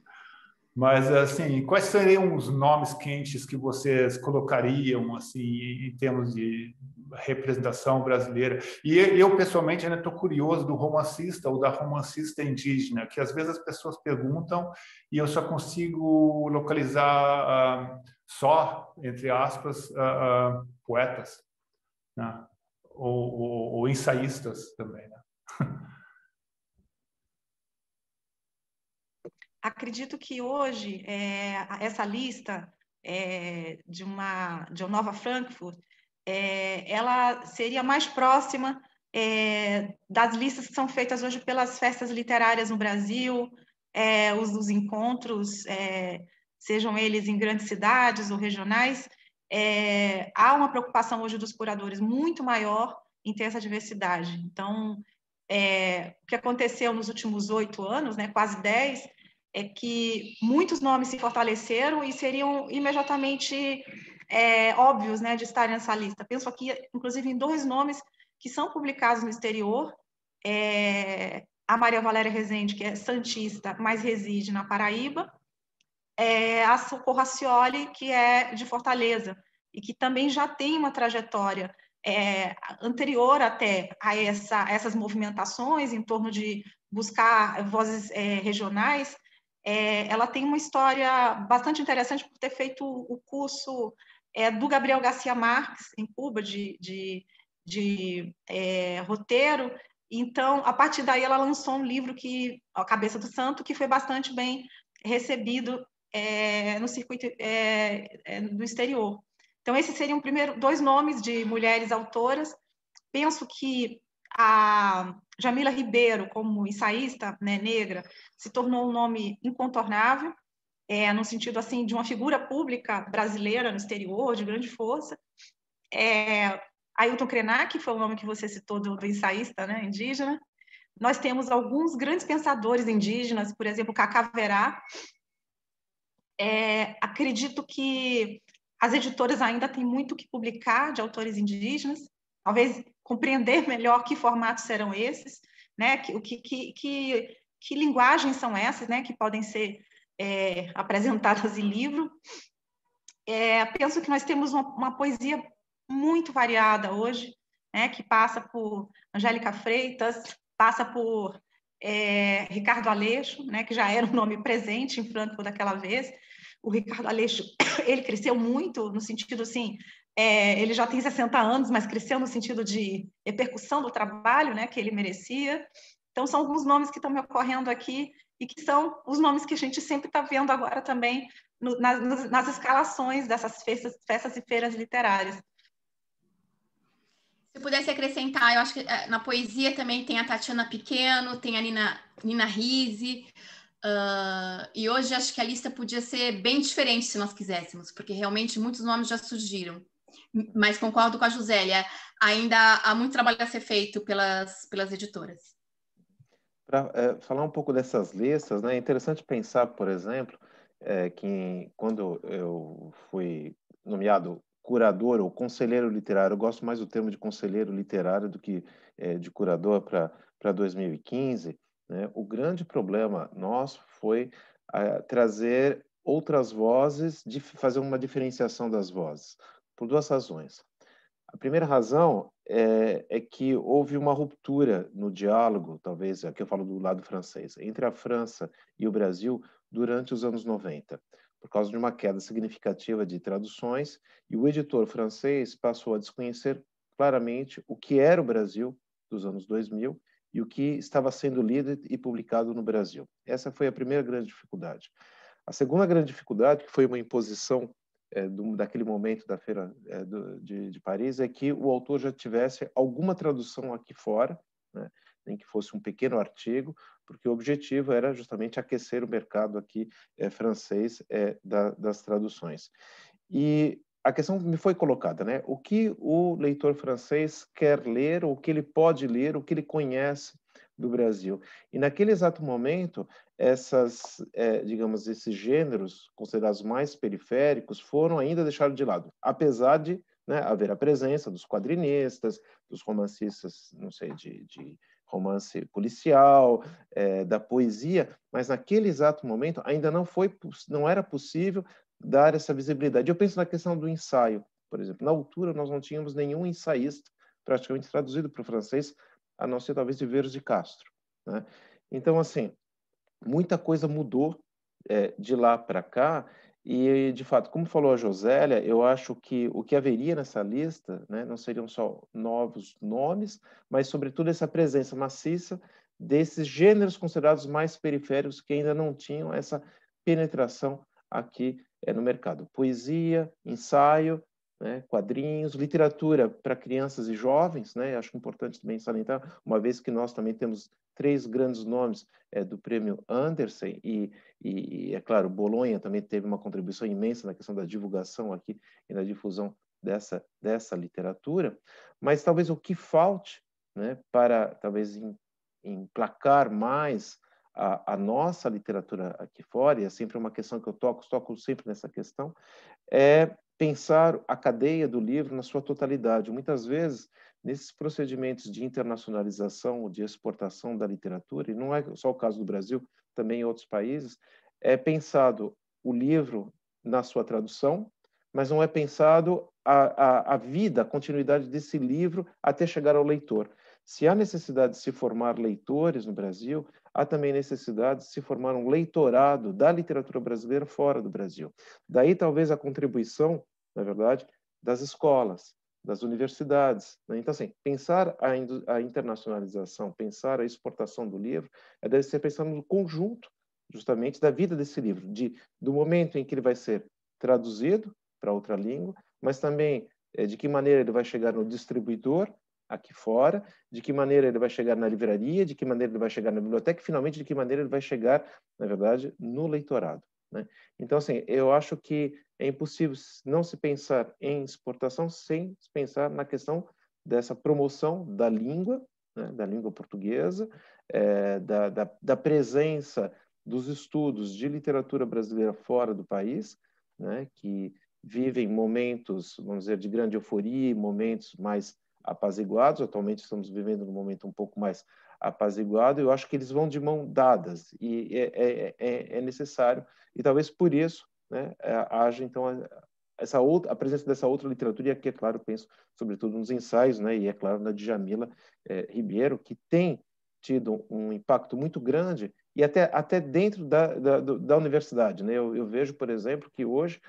Mas, assim, quais seriam os nomes quentes que vocês colocariam, assim, em termos de representação brasileira? E eu, pessoalmente, ainda estou curioso do romancista ou da romancista indígena, que às vezes as pessoas perguntam e eu só consigo localizar só, entre aspas, poetas, né? Ou ensaístas também, né? Acredito que hoje essa lista de uma Nova Frankfurt, ela seria mais próxima das listas que são feitas hoje pelas festas literárias no Brasil, os encontros, sejam eles em grandes cidades ou regionais, há uma preocupação hoje dos curadores muito maior em ter essa diversidade. Então, o que aconteceu nos últimos 8 anos, né, quase 10, é que muitos nomes se fortaleceram e seriam imediatamente óbvios, né, de estarem nessa lista. Penso aqui, inclusive, em 2 nomes que são publicados no exterior, a Maria Valéria Rezende, que é santista, mas reside na Paraíba, a Socorro Racioli, que é de Fortaleza, e que também já tem uma trajetória anterior até a essas movimentações em torno de buscar vozes regionais. Ela tem uma história bastante interessante por ter feito o curso do Gabriel Garcia Marques, em Cuba, de roteiro. Então, a partir daí, ela lançou um livro, A Cabeça do Santo, que foi bastante bem recebido no circuito do exterior. Então, esses seriam primeiro 2 nomes de mulheres autoras. Penso que a Jamila Ribeiro, como ensaísta, né, negra, se tornou um nome incontornável, no sentido assim de uma figura pública brasileira no exterior, de grande força. Ailton Krenak, que foi o nome que você citou do ensaísta, né, indígena. Nós temos alguns grandes pensadores indígenas, por exemplo, Cacá Verá. Acredito que as editoras ainda têm muito que publicar de autores indígenas, talvez compreender melhor que formatos serão esses, né? Que linguagens são essas, né? Que podem ser apresentadas em livro. Penso que nós temos uma poesia muito variada hoje, né? Que passa por Angélica Freitas, passa por Ricardo Aleixo, né? Que já era um nome presente em Frankfurt daquela vez. O Ricardo Aleixo, ele cresceu muito no sentido assim, ele já tem 60 anos, mas cresceu no sentido de repercussão do trabalho, né, que ele merecia. Então, são alguns nomes que estão me ocorrendo aqui e que são os nomes que a gente sempre está vendo agora também nas escalações dessas festas e feiras literárias. Se eu pudesse acrescentar, eu acho que na poesia também tem a Tatiana Pequeno, tem a Nina Risi. E hoje acho que a lista podia ser bem diferente se nós quiséssemos, porque realmente muitos nomes já surgiram. Mas concordo com a Josélia, ainda há muito trabalho a ser feito pelas editoras. Para falar um pouco dessas listas, né, é interessante pensar, por exemplo, que quando eu fui nomeado curador ou conselheiro literário, eu gosto mais do termo de conselheiro literário do que de curador para 2015, né, o grande problema nosso foi trazer outras vozes, fazer uma diferenciação das vozes, por 2 razões. A primeira razão é que houve uma ruptura no diálogo, talvez, aqui eu falo do lado francês, entre a França e o Brasil durante os anos 90, por causa de uma queda significativa de traduções, e o editor francês passou a desconhecer claramente o que era o Brasil dos anos 2000 e o que estava sendo lido e publicado no Brasil. Essa foi a primeira grande dificuldade. A segunda grande dificuldade, que foi uma imposição daquele momento da Feira de Paris, é que o autor já tivesse alguma tradução aqui fora, né? Nem que fosse um pequeno artigo, porque o objetivo era justamente aquecer o mercado aqui francês das traduções. E a questão me foi colocada, né? O que o leitor francês quer ler, o que ele pode ler, o que ele conhece do Brasil. E naquele exato momento, digamos, esses gêneros considerados mais periféricos foram ainda deixados de lado, apesar de, né, haver a presença dos quadrinistas, dos romancistas, não sei, de romance policial, da poesia, mas naquele exato momento ainda não era possível dar essa visibilidade. Eu penso na questão do ensaio, por exemplo. Na altura, nós não tínhamos nenhum ensaísta praticamente traduzido para o francês, a não ser talvez de Veiros de Castro, né? Então, assim, muita coisa mudou de lá para cá e, de fato, como falou a Josélia, eu acho que o que haveria nessa lista, né, não seriam só novos nomes, mas, sobretudo, essa presença maciça desses gêneros considerados mais periféricos que ainda não tinham essa penetração aqui no mercado. Poesia, ensaio, né, quadrinhos, literatura para crianças e jovens, né, acho importante também salientar, uma vez que nós também temos 3 grandes nomes do prêmio Andersen e, é claro, Bolonha também teve uma contribuição imensa na questão da divulgação aqui e na difusão dessa literatura, mas talvez o que falte, né, para talvez emplacar mais a nossa literatura aqui fora, e é sempre uma questão que eu toco sempre nessa questão, é pensar a cadeia do livro na sua totalidade. Muitas vezes, nesses procedimentos de internacionalização, de exportação da literatura, e não é só o caso do Brasil, também em outros países, é pensado o livro na sua tradução, mas não é pensado a vida, a continuidade desse livro até chegar ao leitor. Se há necessidade de se formar leitores no Brasil, há também necessidade de se formar um leitorado da literatura brasileira fora do Brasil. Daí, talvez, a contribuição, na verdade, das escolas, das universidades, né? Então, assim, pensar a internacionalização, pensar a exportação do livro, deve ser pensando no conjunto, justamente, da vida desse livro, do momento em que ele vai ser traduzido para outra língua, mas também de que maneira ele vai chegar no distribuidor aqui fora, de que maneira ele vai chegar na livraria, de que maneira ele vai chegar na biblioteca, e, finalmente, de que maneira ele vai chegar, na verdade, no leitorado, né? Então, assim, eu acho que é impossível não se pensar em exportação sem se pensar na questão dessa promoção da língua, né, da língua portuguesa, da presença dos estudos de literatura brasileira fora do país, né, que vivem momentos, vamos dizer, de grande euforia, momentos mais apaziguados. Atualmente estamos vivendo num momento um pouco mais apaziguado. Eu acho que eles vão de mão dadas e é necessário, e talvez por isso, né, haja então a presença dessa outra literatura, e aqui, é claro, penso sobretudo nos ensaios, né, e é claro na Djamila Ribeiro, que tem tido um impacto muito grande e até dentro da universidade, né? Eu vejo, por exemplo, que hoje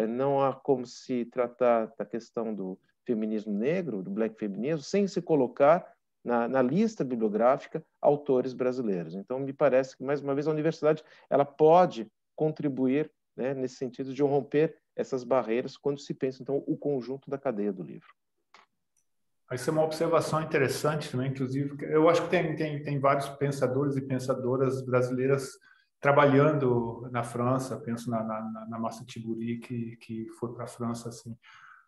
não há como se tratar da questão do feminismo negro, do black feminismo, sem se colocar na lista bibliográfica autores brasileiros. Então, me parece que, mais uma vez, a universidade ela pode contribuir, né, nesse sentido de romper essas barreiras quando se pensa, então, o conjunto da cadeia do livro. Isso é uma observação interessante também, inclusive. Eu acho que tem vários pensadores e pensadoras brasileiras trabalhando na França. Penso na Marcia Tiburi, que foi para a França assim,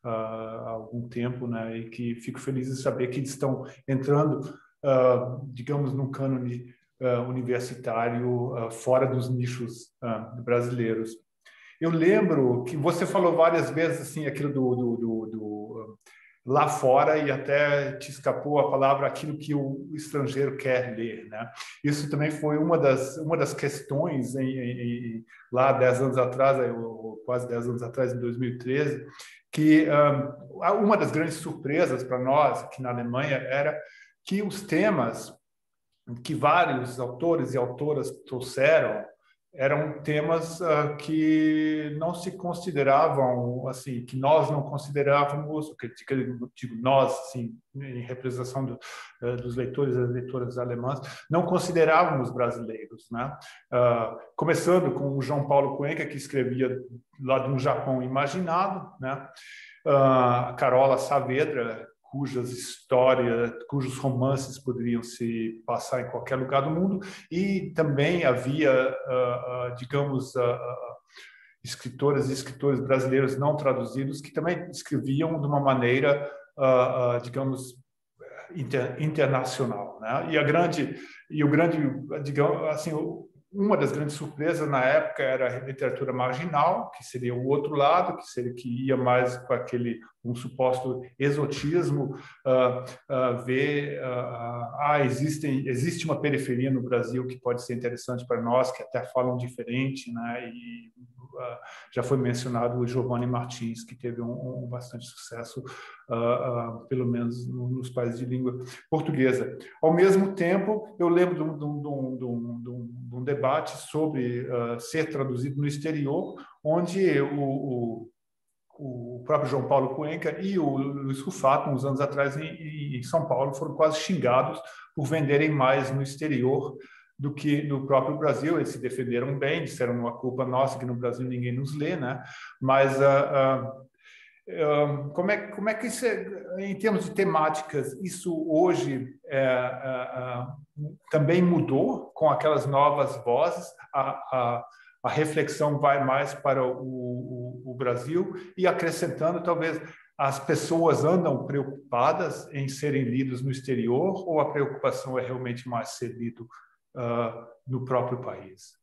há algum tempo, né? E que fico feliz de saber que eles estão entrando, digamos, num cânone universitário fora dos nichos brasileiros. Eu lembro que você falou várias vezes assim aquilo do lá fora, e até te escapou a palavra aquilo que o estrangeiro quer ler, né? Isso também foi uma das questões lá 10 anos atrás, quase 10 anos atrás, em 2013, que uma das grandes surpresas para nós aqui na Alemanha era que os temas que vários autores e autoras trouxeram eram temas que não se consideravam, assim, que nós não considerávamos, que digo nós, assim, em representação dos leitores e das leitoras alemãs, não considerávamos brasileiros, né? Começando com o João Paulo Cuenca, que escrevia lá de um Japão imaginado, né? A Carola Saavedra, cujos romances poderiam se passar em qualquer lugar do mundo, e também havia, digamos, escritoras e escritores brasileiros não traduzidos que também escreviam de uma maneira, digamos, internacional, né? Digamos assim, uma das grandes surpresas na época era a literatura marginal, que seria o outro lado, que ia mais com um suposto exotismo, existe uma periferia no Brasil que pode ser interessante para nós, que até falam diferente, né? E já foi mencionado o Giovanni Martins, que teve um bastante sucesso, pelo menos nos países de língua portuguesa. Ao mesmo tempo, eu lembro de um debate sobre ser traduzido no exterior, onde o próprio João Paulo Cuenca e o Luiz Rufato, uns anos atrás, em São Paulo, foram quase xingados por venderem mais no exterior do que no próprio Brasil. Eles se defenderam bem, disseram uma culpa nossa que no Brasil ninguém nos lê, né? Mas como é que isso, em termos de temáticas, isso hoje também mudou com aquelas novas vozes? A reflexão vai mais para o Brasil e acrescentando, talvez, as pessoas andam preocupadas em serem lidas no exterior ou a preocupação é realmente mais ser lido no próprio país?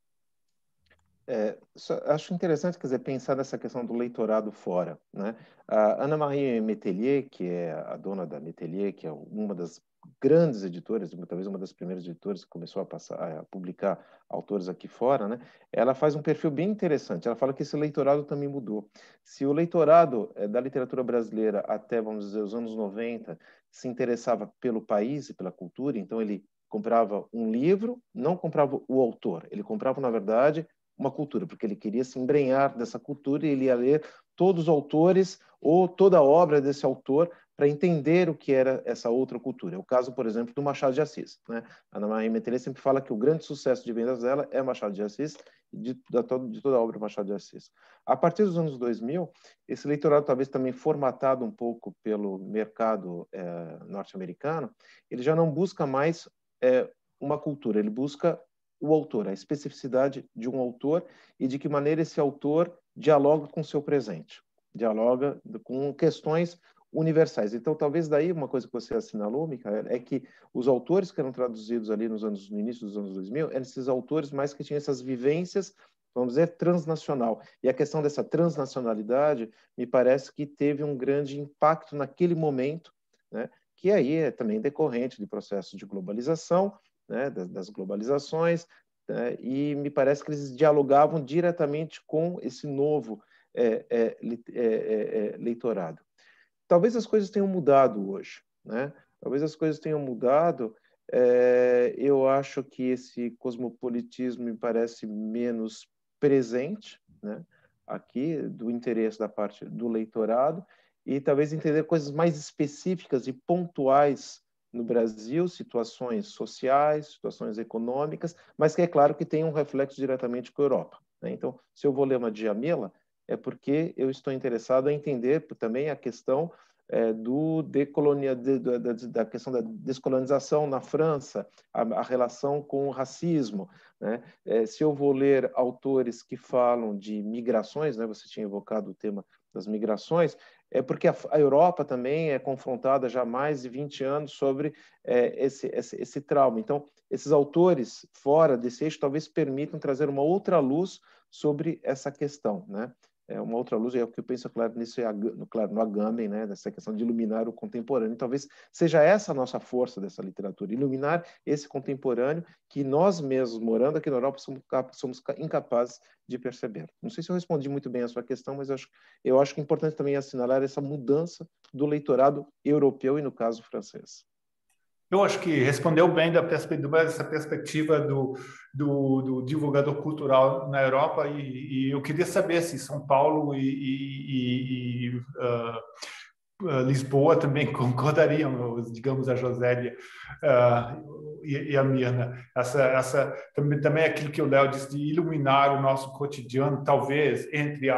Acho interessante, quer dizer, pensar nessa questão do leitorado fora, né? A Anne-Marie Metelier, que é a dona da Metelier, que é uma das grandes editoras, talvez uma das primeiras editoras que começou a publicar autores aqui fora, né? Ela faz um perfil bem interessante. Ela fala que esse leitorado também mudou. Se o leitorado da literatura brasileira até, vamos dizer, os anos 90 se interessava pelo país e pela cultura, então ele comprava um livro, não comprava o autor, ele comprava, na verdade, uma cultura, porque ele queria se embrenhar dessa cultura e ele ia ler todos os autores ou toda a obra desse autor para entender o que era essa outra cultura. É o caso, por exemplo, do Machado de Assis, né? A Anne-Marie Metelier sempre fala que o grande sucesso de vendas dela é Machado de Assis e de toda a obra Machado de Assis. A partir dos anos 2000, esse leitorado, talvez também formatado um pouco pelo mercado norte-americano, ele já não busca mais uma cultura, ele busca o autor, a especificidade de um autor e de que maneira esse autor dialoga com o seu presente, dialoga com questões universais. Então, talvez daí uma coisa que você assinalou, Micaela, é que os autores que eram traduzidos ali no início dos anos 2000 eram esses autores mais que tinham essas vivências, vamos dizer, transnacional. E a questão dessa transnacionalidade me parece que teve um grande impacto naquele momento, né? Que aí é também decorrente de processos de globalização, né, das globalizações, né, e me parece que eles dialogavam diretamente com esse novo leitorado. Talvez as coisas tenham mudado hoje, né? Talvez as coisas tenham mudado. Eu acho que esse cosmopolitismo me parece menos presente, né, aqui, do interesse da parte do leitorado, e talvez entender coisas mais específicas e pontuais no Brasil, situações sociais, situações econômicas, mas que é claro que tem um reflexo diretamente com a Europa, né? Então, se eu vou ler uma Djamila, é porque eu estou interessado em entender também a questão da questão da descolonização na França, a relação com o racismo, né? Se eu vou ler autores que falam de migrações, né? Você tinha evocado o tema das migrações, é porque a Europa também é confrontada já há mais de 20 anos sobre esse trauma. Então, esses autores fora desse eixo talvez permitam trazer uma outra luz sobre essa questão, né? Uma outra luz, é o que eu penso, claro, nisso claro, no Agamben, né? Dessa questão de iluminar o contemporâneo. Talvez seja essa a nossa força dessa literatura, iluminar esse contemporâneo que nós mesmos, morando aqui na Europa, somos incapazes de perceber. Não sei se eu respondi muito bem a sua questão, mas eu acho que é importante também assinalar essa mudança do leitorado europeu e, no caso, francês. Eu acho que respondeu bem dessa perspectiva do divulgador cultural na Europa e eu queria saber se São Paulo e Lisboa também concordariam, digamos, a Josélia e a Mirna. Também aquilo que o Léo disse de iluminar o nosso cotidiano, talvez, entre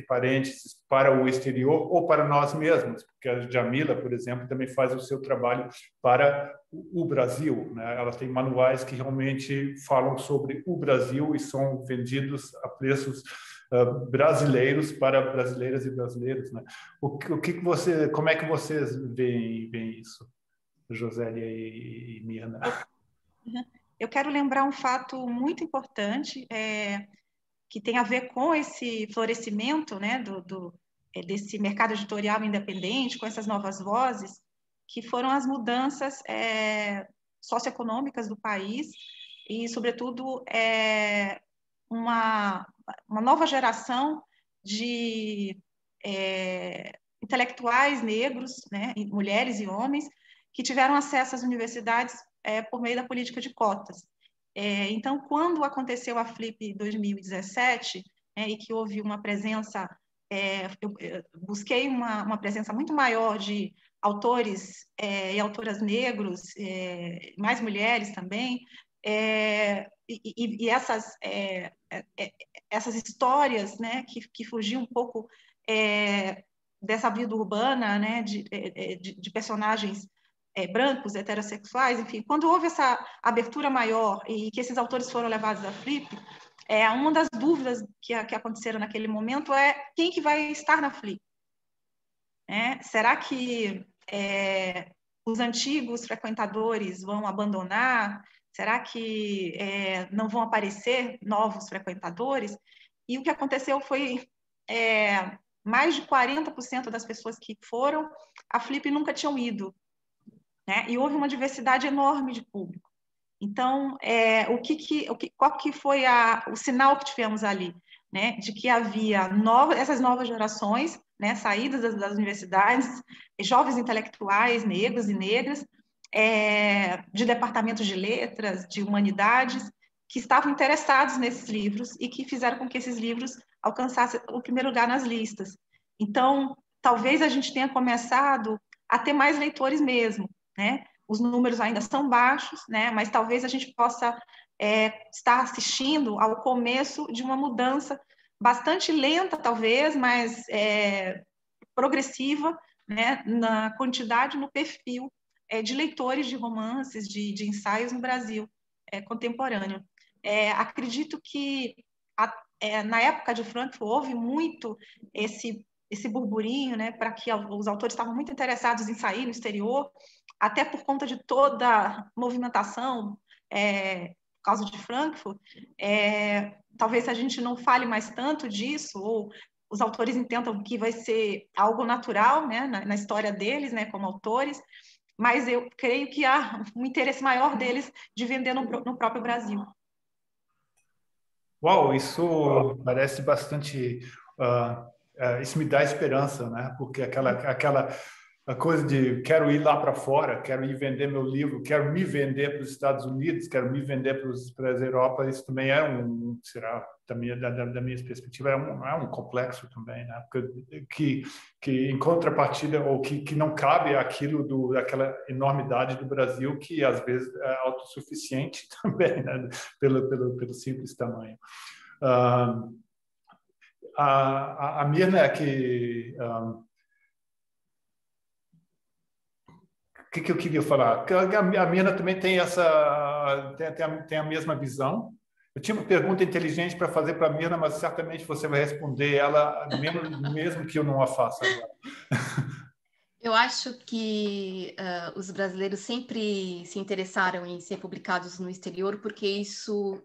parênteses, para o exterior ou para nós mesmos, porque a Djamila, por exemplo, também faz o seu trabalho para o Brasil, né? Ela tem manuais que realmente falam sobre o Brasil e são vendidos a preços brasileiros para brasileiras e brasileiros, né? Como é que vocês veem isso, Josélia e Mirna? Eu quero lembrar um fato muito importante que tem a ver com esse florescimento, né, desse mercado editorial independente, com essas novas vozes, que foram as mudanças socioeconômicas do país e, sobretudo, uma nova geração de intelectuais negros, né, mulheres e homens, que tiveram acesso às universidades por meio da política de cotas. Então, quando aconteceu a Flip 2017, e que houve uma presença, eu busquei uma presença muito maior de autores e autoras negros, mais mulheres também, e essas histórias, né, que fugiam um pouco dessa vida urbana, né, de personagens brancos, heterossexuais, enfim, quando houve essa abertura maior e que esses autores foram levados à Flip, uma das dúvidas que aconteceram naquele momento é quem que vai estar na Flip? Será que os antigos frequentadores vão abandonar? Será que não vão aparecer novos frequentadores? E o que aconteceu foi mais de 40% das pessoas que foram à Flip nunca tinham ido, né? E houve uma diversidade enorme de público. Então, qual que foi o sinal que tivemos ali, né? De que havia essas novas gerações, né? Saídas das universidades, jovens intelectuais negros e negras, de departamentos de letras, de humanidades, que estavam interessados nesses livros e que fizeram com que esses livros alcançassem o primeiro lugar nas listas. Então, talvez a gente tenha começado a ter mais leitores mesmo, né? Os números ainda são baixos, né? Mas talvez a gente possa estar assistindo ao começo de uma mudança bastante lenta, talvez, mas progressiva, né? Na quantidade, no perfil de leitores de romances, de ensaios no Brasil contemporâneo. Acredito que na época de Frankfurt houve muito esse burburinho, né, para que os autores estavam muito interessados em sair no exterior, até por conta de toda a movimentação por causa de Frankfurt. Talvez a gente não fale mais tanto disso, ou os autores entendam que vai ser algo natural, né, na história deles, né, como autores, mas eu creio que há um interesse maior deles de vender no próprio Brasil. Uau, isso parece bastante... isso me dá esperança, né? Porque aquela coisa de quero ir lá para fora, quero ir vender meu livro, quero me vender para os Estados Unidos, quero me vender para a Europa, isso também será da minha perspectiva, é um complexo também, né? Que em contrapartida, ou que não cabe aquilo daquela enormidade do Brasil, que às vezes é autossuficiente também, né? Pelo simples tamanho. A Mirna, que eu queria falar? A Mirna também tem tem a mesma visão. Eu tinha uma pergunta inteligente para fazer para a Mirna, mas certamente você vai responder ela mesmo que eu não a faça agora. Eu acho que os brasileiros sempre se interessaram em ser publicados no exterior, porque isso,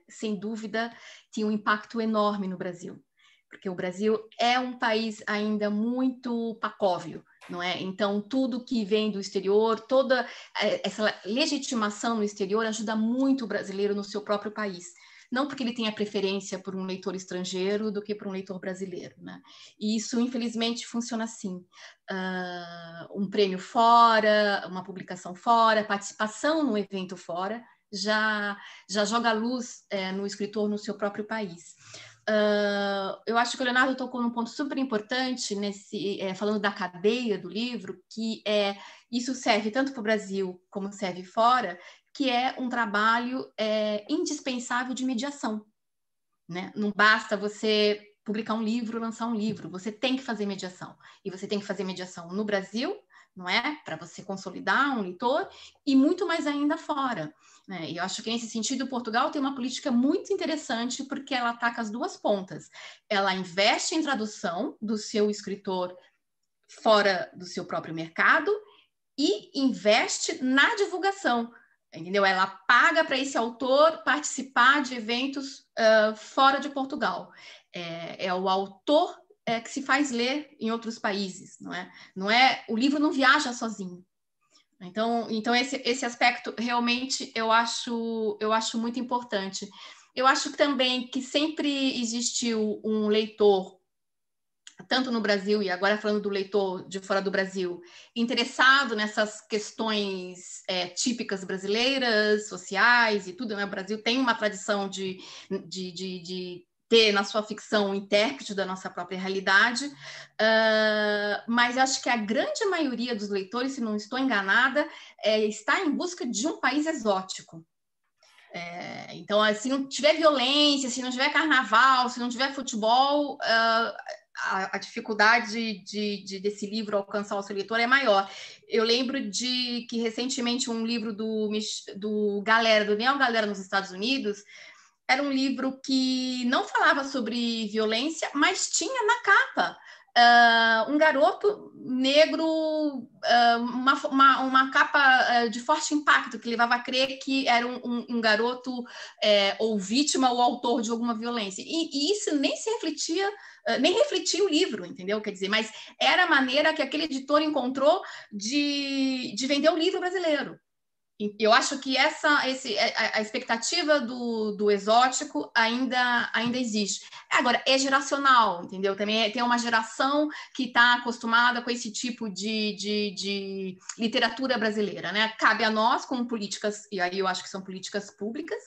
sem dúvida, tinha um impacto enorme no Brasil. Porque o Brasil é um país ainda muito pacóvio, não é? Então, tudo que vem do exterior, toda essa legitimação no exterior ajuda muito o brasileiro no seu próprio país. Não porque ele tenha preferência por um leitor estrangeiro do que por um leitor brasileiro, né? E isso, infelizmente, funciona assim. Um prêmio fora, uma publicação fora, participação num evento fora, já joga luz no escritor no seu próprio país. Eu acho que o Leonardo tocou num ponto super importante, falando da cadeia do livro, que isso serve tanto para o Brasil como serve fora, que é um trabalho indispensável de mediação, né? Não basta você publicar um livro, lançar um livro, você tem que fazer mediação. E você tem que fazer mediação no Brasil, não é? Para você consolidar um leitor, e muito mais ainda fora. E eu acho que, nesse sentido, Portugal tem uma política muito interessante, porque ela ataca as duas pontas. Ela investe em tradução do seu escritor fora do seu próprio mercado e investe na divulgação, entendeu? Ela paga para esse autor participar de eventos fora de Portugal. É o autor que se faz ler em outros países, não é? O livro não viaja sozinho. Então esse aspecto realmente eu acho muito importante. Eu acho também que sempre existiu um leitor, tanto no Brasil, e agora falando do leitor de fora do Brasil, interessado nessas questões típicas brasileiras, sociais e tudo, né? O Brasil tem uma tradição de ter na sua ficção um intérprete da nossa própria realidade, mas acho que a grande maioria dos leitores, se não estou enganada, está em busca de um país exótico. Então, se não tiver violência, se não tiver carnaval, se não tiver futebol, a dificuldade desse livro alcançar o seu leitor é maior. Eu lembro de que, recentemente, um livro do Neal Galera, nos Estados Unidos, era um livro que não falava sobre violência, mas tinha na capa um garoto negro, uma capa de forte impacto, que levava a crer que era um garoto ou vítima ou autor de alguma violência. E isso nem se refletia, nem refletia o livro, entendeu? Quer dizer, mas era a maneira que aquele editor encontrou de vender o livro brasileiro. Eu acho que a expectativa do exótico ainda existe. Agora, é geracional, entendeu? Também tem uma geração que está acostumada com esse tipo de literatura brasileira, né? Cabe a nós, como políticas, e aí eu acho que são políticas públicas,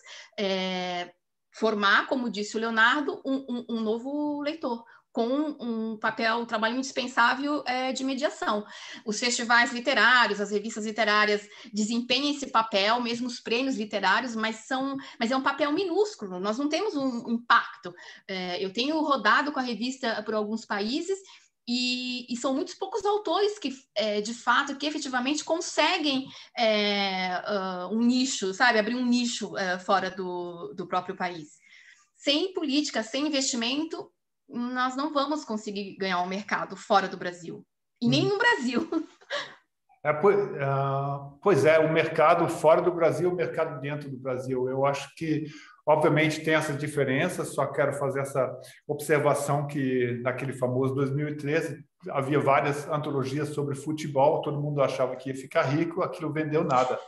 formar, como disse o Leonardo, um novo leitor, com um trabalho indispensável de mediação. Os festivais literários, as revistas literárias desempenham esse papel, mesmo os prêmios literários, mas é um papel minúsculo, nós não temos um impacto. Eu tenho rodado com a revista por alguns países e são muitos poucos autores que, de fato, que efetivamente conseguem um nicho, sabe? Abrir um nicho fora do próprio país. Sem política, sem investimento, nós não vamos conseguir ganhar um mercado fora do Brasil. E nem no Brasil. Pois é, o mercado fora do Brasil, o mercado dentro do Brasil. Eu acho que, obviamente, tem essas diferenças, só quero fazer essa observação que, naquele famoso 2013, havia várias antologias sobre futebol, todo mundo achava que ia ficar rico, aquilo vendeu nada.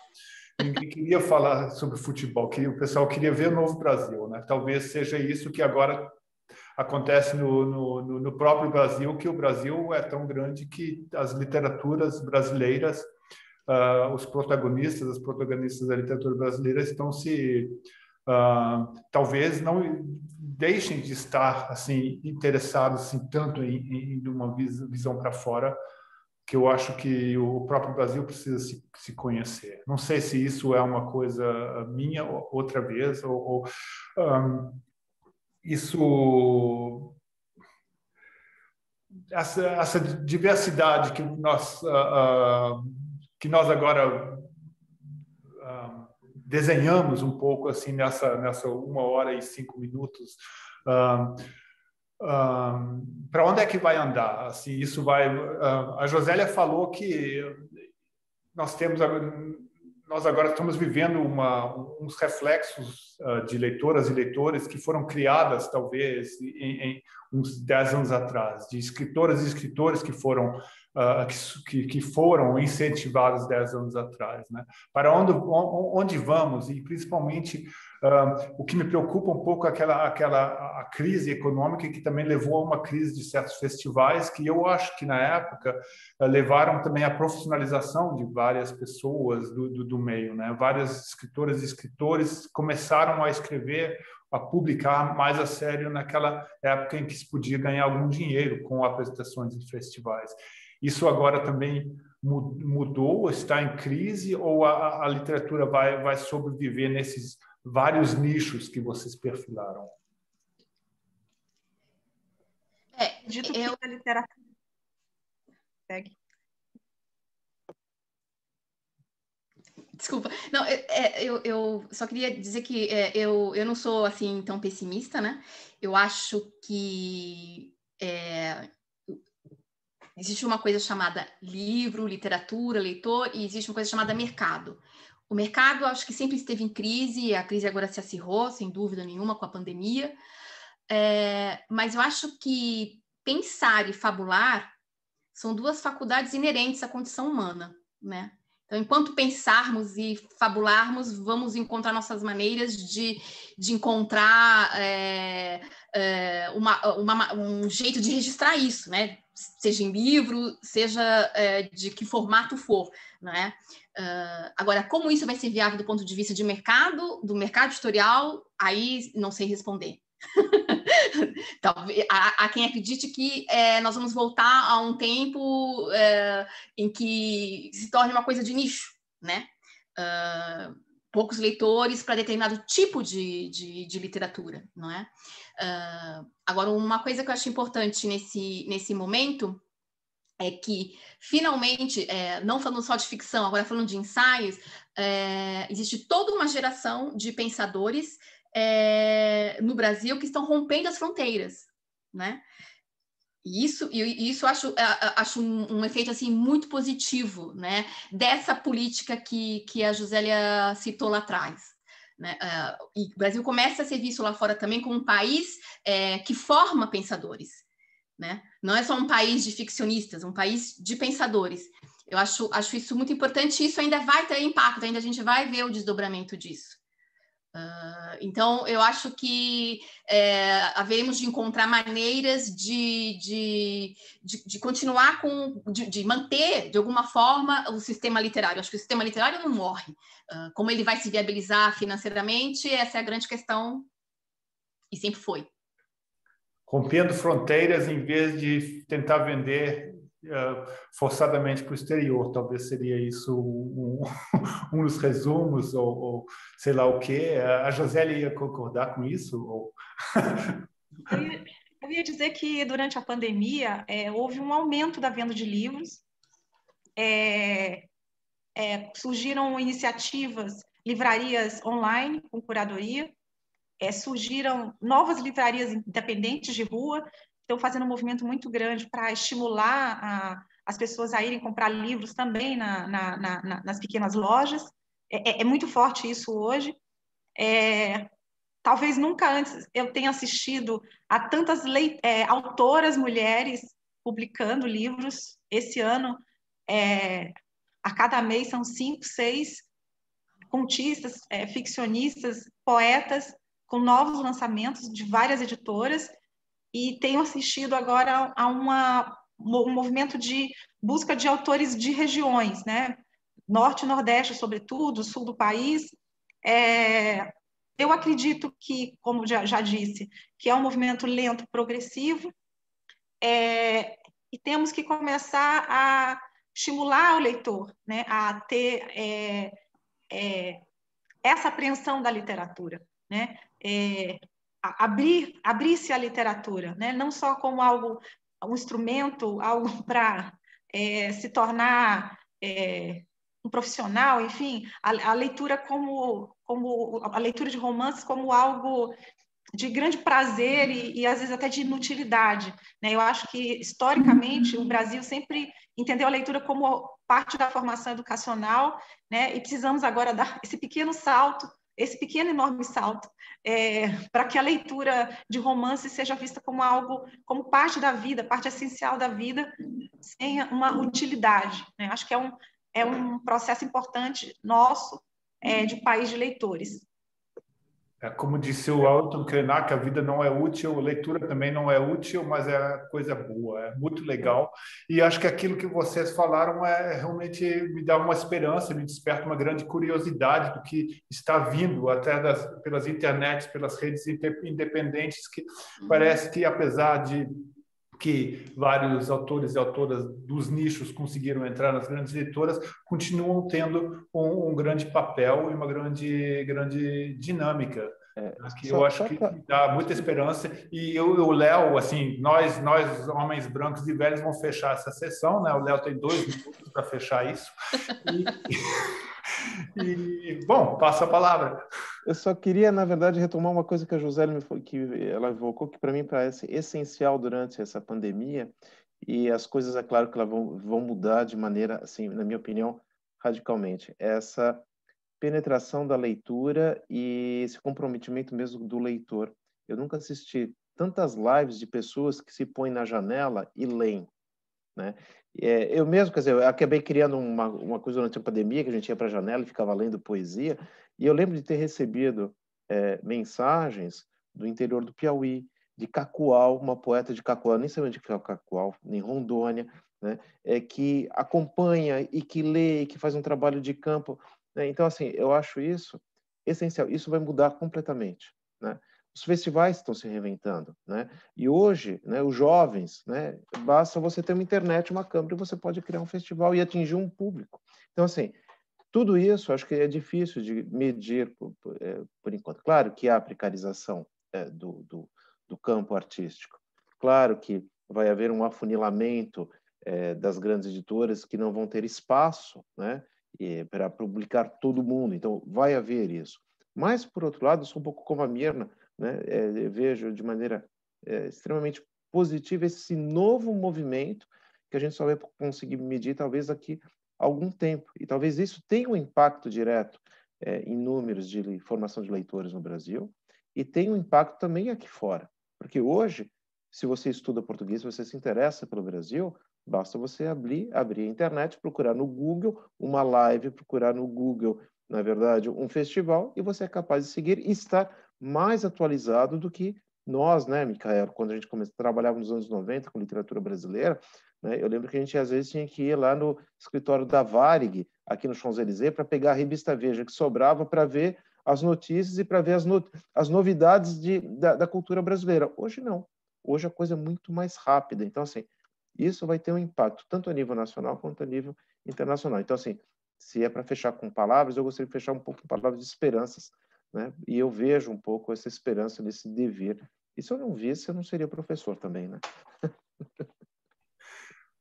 Ninguém queria falar sobre futebol, o pessoal queria ver o novo Brasil, né? Talvez seja isso que agora acontece no próprio Brasil, que o Brasil é tão grande que as literaturas brasileiras, os protagonistas, as protagonistas da literatura brasileira estão talvez não deixem de estar assim interessados assim, tanto em uma visão para fora, que eu acho que o próprio Brasil precisa se conhecer. Não sei se isso é uma coisa minha outra vez essa diversidade que nós agora desenhamos um pouco assim nessa 1 hora e 5 minutos, para onde é que vai andar? Assim, isso vai. A Josélia falou que nós agora estamos vivendo uns reflexos de leitoras e leitores que foram criadas, talvez, em uns 10 anos atrás, de escritoras e escritores que foram incentivados 10 anos atrás, né? Para onde vamos? E, principalmente, o que me preocupa um pouco é a crise econômica, que também levou a uma crise de certos festivais, que eu acho que, na época, levaram também à profissionalização de várias pessoas do meio, né? Várias escritoras e escritores começaram a escrever, a publicar mais a sério naquela época em que se podia ganhar algum dinheiro com apresentações em festivais. Isso agora também mudou, está em crise, ou a literatura vai sobreviver nesses vários nichos que vocês perfilaram? Dito que a literatura... Segue. Desculpa. Não, eu só queria dizer que eu não sou assim tão pessimista, né? Eu acho que existe uma coisa chamada livro, literatura, leitor, e existe uma coisa chamada mercado. O mercado, acho que sempre esteve em crise, a crise agora se acirrou, sem dúvida nenhuma, com a pandemia. Mas eu acho que pensar e fabular são duas faculdades inerentes à condição humana, né? Então, enquanto pensarmos e fabularmos, vamos encontrar nossas maneiras de encontrar um jeito de registrar isso, né? Seja em livro, seja de que formato for, né? Agora, como isso vai ser viável do ponto de vista de mercado, do mercado editorial, aí não sei responder. Talvez há quem acredite que nós vamos voltar a um tempo em que se torne uma coisa de nicho, né? poucos leitores para determinado tipo de literatura, não é? Agora, uma coisa que eu acho importante nesse momento é que, finalmente, não falando só de ficção, agora falando de ensaios, existe toda uma geração de pensadores no Brasil que estão rompendo as fronteiras, né? E isso acho um efeito assim muito positivo, né, dessa política que a Josélia citou lá atrás, né? E o Brasil começa a ser visto lá fora também como um país que forma pensadores, né? Não é só um país de ficcionistas, um país de pensadores. Eu acho isso muito importante, e isso ainda vai ter impacto, ainda a gente vai ver o desdobramento disso. Então, eu acho que haveremos de encontrar maneiras de continuar de manter, de alguma forma, o sistema literário. Eu acho que o sistema literário não morre. Como ele vai se viabilizar financeiramente, essa é a grande questão, e sempre foi. Rompendo fronteiras em vez de tentar vender forçadamente para o exterior. Talvez seria isso um dos resumos, ou sei lá o quê. A Josélia ia concordar com isso? Ou... Eu ia dizer que durante a pandemia houve um aumento da venda de livros, surgiram iniciativas, livrarias online com curadoria, surgiram novas livrarias independentes de rua, estão fazendo um movimento muito grande para estimular as pessoas a irem comprar livros também nas pequenas lojas. É muito forte isso hoje. Talvez nunca antes eu tenha assistido a tantas autoras mulheres publicando livros. Esse ano, a cada mês, são 5, 6 contistas, ficcionistas, poetas, com novos lançamentos de várias editoras, e tenho assistido agora a um movimento de busca de autores de regiões, né? Norte e Nordeste, sobretudo, sul do país. Eu acredito que, como já disse, que é um movimento lento, progressivo, e temos que começar a estimular o leitor, né, a ter essa apreensão da literatura, né? Abrir-se à literatura, né? Não só como algo, um instrumento, algo para se tornar um profissional, enfim, a leitura como a leitura de romances como algo de grande prazer e às vezes até de inutilidade, né? Eu acho que historicamente o Brasil sempre entendeu a leitura como parte da formação educacional, né? E precisamos agora dar esse pequeno salto, esse pequeno enorme salto, para que a leitura de romance seja vista como algo, como parte da vida, parte essencial da vida, sem uma utilidade, né? Acho que é um processo importante nosso, de país de leitores. Como disse o Ailton Krenak, a vida não é útil, a leitura também não é útil, mas é coisa boa, é muito legal. E acho que aquilo que vocês falaram realmente me dá uma esperança, me desperta uma grande curiosidade do que está vindo até pelas internets, pelas redes independentes, que parece que, apesar de que vários autores e autoras dos nichos conseguiram entrar nas grandes editoras, continuam tendo um grande papel e uma grande dinâmica. Eu acho que dá muita esperança. E o Léo, assim, nós homens brancos e velhos, vamos fechar essa sessão, né? O Léo tem 2 minutos para fechar isso. Bom, passo a palavra. Eu só queria, na verdade, retomar uma coisa que a Josélia que ela evocou, que para mim parece essencial durante essa pandemia, e as coisas, é claro, que elas vão mudar de maneira, assim, na minha opinião, radicalmente. Essa penetração da leitura e esse comprometimento mesmo do leitor. Eu nunca assisti tantas lives de pessoas que se põem na janela e leem, né? Eu mesmo, quer dizer, eu acabei criando uma coisa durante a pandemia, que a gente ia para a janela e ficava lendo poesia, e eu lembro de ter recebido mensagens do interior do Piauí, de Cacoal, uma poeta de Cacoal, nem sei onde é Cacoal, nem Rondônia, né? Que acompanha e que lê, e que faz um trabalho de campo, né? Então, assim, eu acho isso essencial. Isso vai mudar completamente, né? Os festivais estão se reinventando, né? E hoje, né, os jovens, né, basta você ter uma internet, uma câmera, e você pode criar um festival e atingir um público. Então, assim, tudo isso acho que é difícil de medir por enquanto. Claro que há precarização do campo artístico. Claro que vai haver um afunilamento das grandes editoras que não vão ter espaço, né, para publicar todo mundo. Então, vai haver isso. Mas, por outro lado, eu sou um pouco como a Mirna, né, vejo de maneira extremamente positiva esse novo movimento que a gente só vai conseguir medir talvez daqui a algum tempo. E talvez isso tenha um impacto direto em números de formação de leitores no Brasil e tenha um impacto também aqui fora. Porque hoje, se você estuda português, se você se interessa pelo Brasil, basta você abrir a internet, procurar no Google uma live, procurar no Google, na verdade, um festival, e você é capaz de seguir e estar mais atualizado do que nós, né, Micaela, quando a gente trabalhava nos anos 90 com literatura brasileira, né, eu lembro que a gente às vezes tinha que ir lá no escritório da Varig, aqui no Champs-Élysées, para pegar a revista Veja que sobrava para ver as notícias e para ver as novidades da cultura brasileira. Hoje não. Hoje a coisa é muito mais rápida. Então, assim, isso vai ter um impacto tanto a nível nacional quanto a nível internacional. Então, assim, se é para fechar com palavras, eu gostaria de fechar um pouco com palavras de esperanças, né? E eu vejo um pouco essa esperança nesse dever. E se eu não visse, eu não seria professor também, né?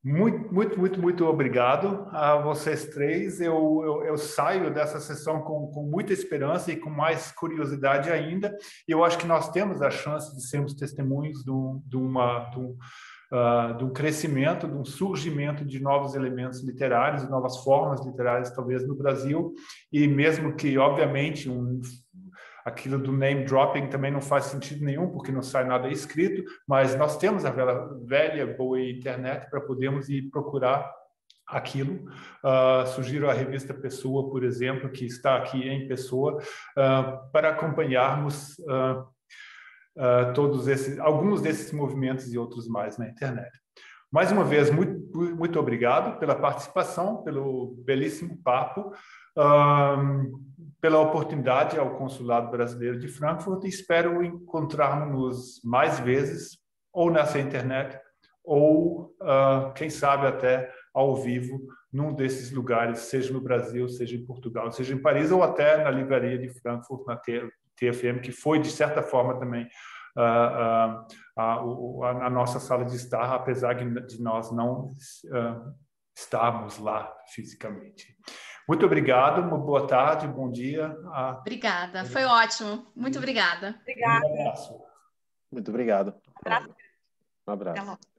Muito obrigado a vocês três. Eu saio dessa sessão com muita esperança e com mais curiosidade ainda. E eu acho que nós temos a chance de sermos testemunhos de um crescimento, de um surgimento de novos elementos literários, novas formas literárias, talvez no Brasil. E mesmo que, obviamente, aquilo do name dropping também não faz sentido nenhum, porque não sai nada escrito, mas nós temos a velha, boa internet para podermos ir procurar aquilo. Sugiro a revista Pessoa, por exemplo, que está aqui em Pessoa, para acompanharmos alguns desses movimentos e outros mais na internet. Mais uma vez, muito obrigado pela participação, pelo belíssimo papo, pela oportunidade ao Consulado Brasileiro de Frankfurt, e espero encontrarmos mais vezes, ou nessa internet, ou, quem sabe, até ao vivo, num desses lugares, seja no Brasil, seja em Portugal, seja em Paris, ou até na livraria de Frankfurt, na TFM, que foi, de certa forma, também a nossa sala de estar, apesar de nós não estarmos lá fisicamente. Muito obrigado, uma boa tarde, bom dia. Obrigada, foi ótimo. Muito obrigada. Obrigada. Um abraço. Muito obrigado. Um abraço. Um abraço.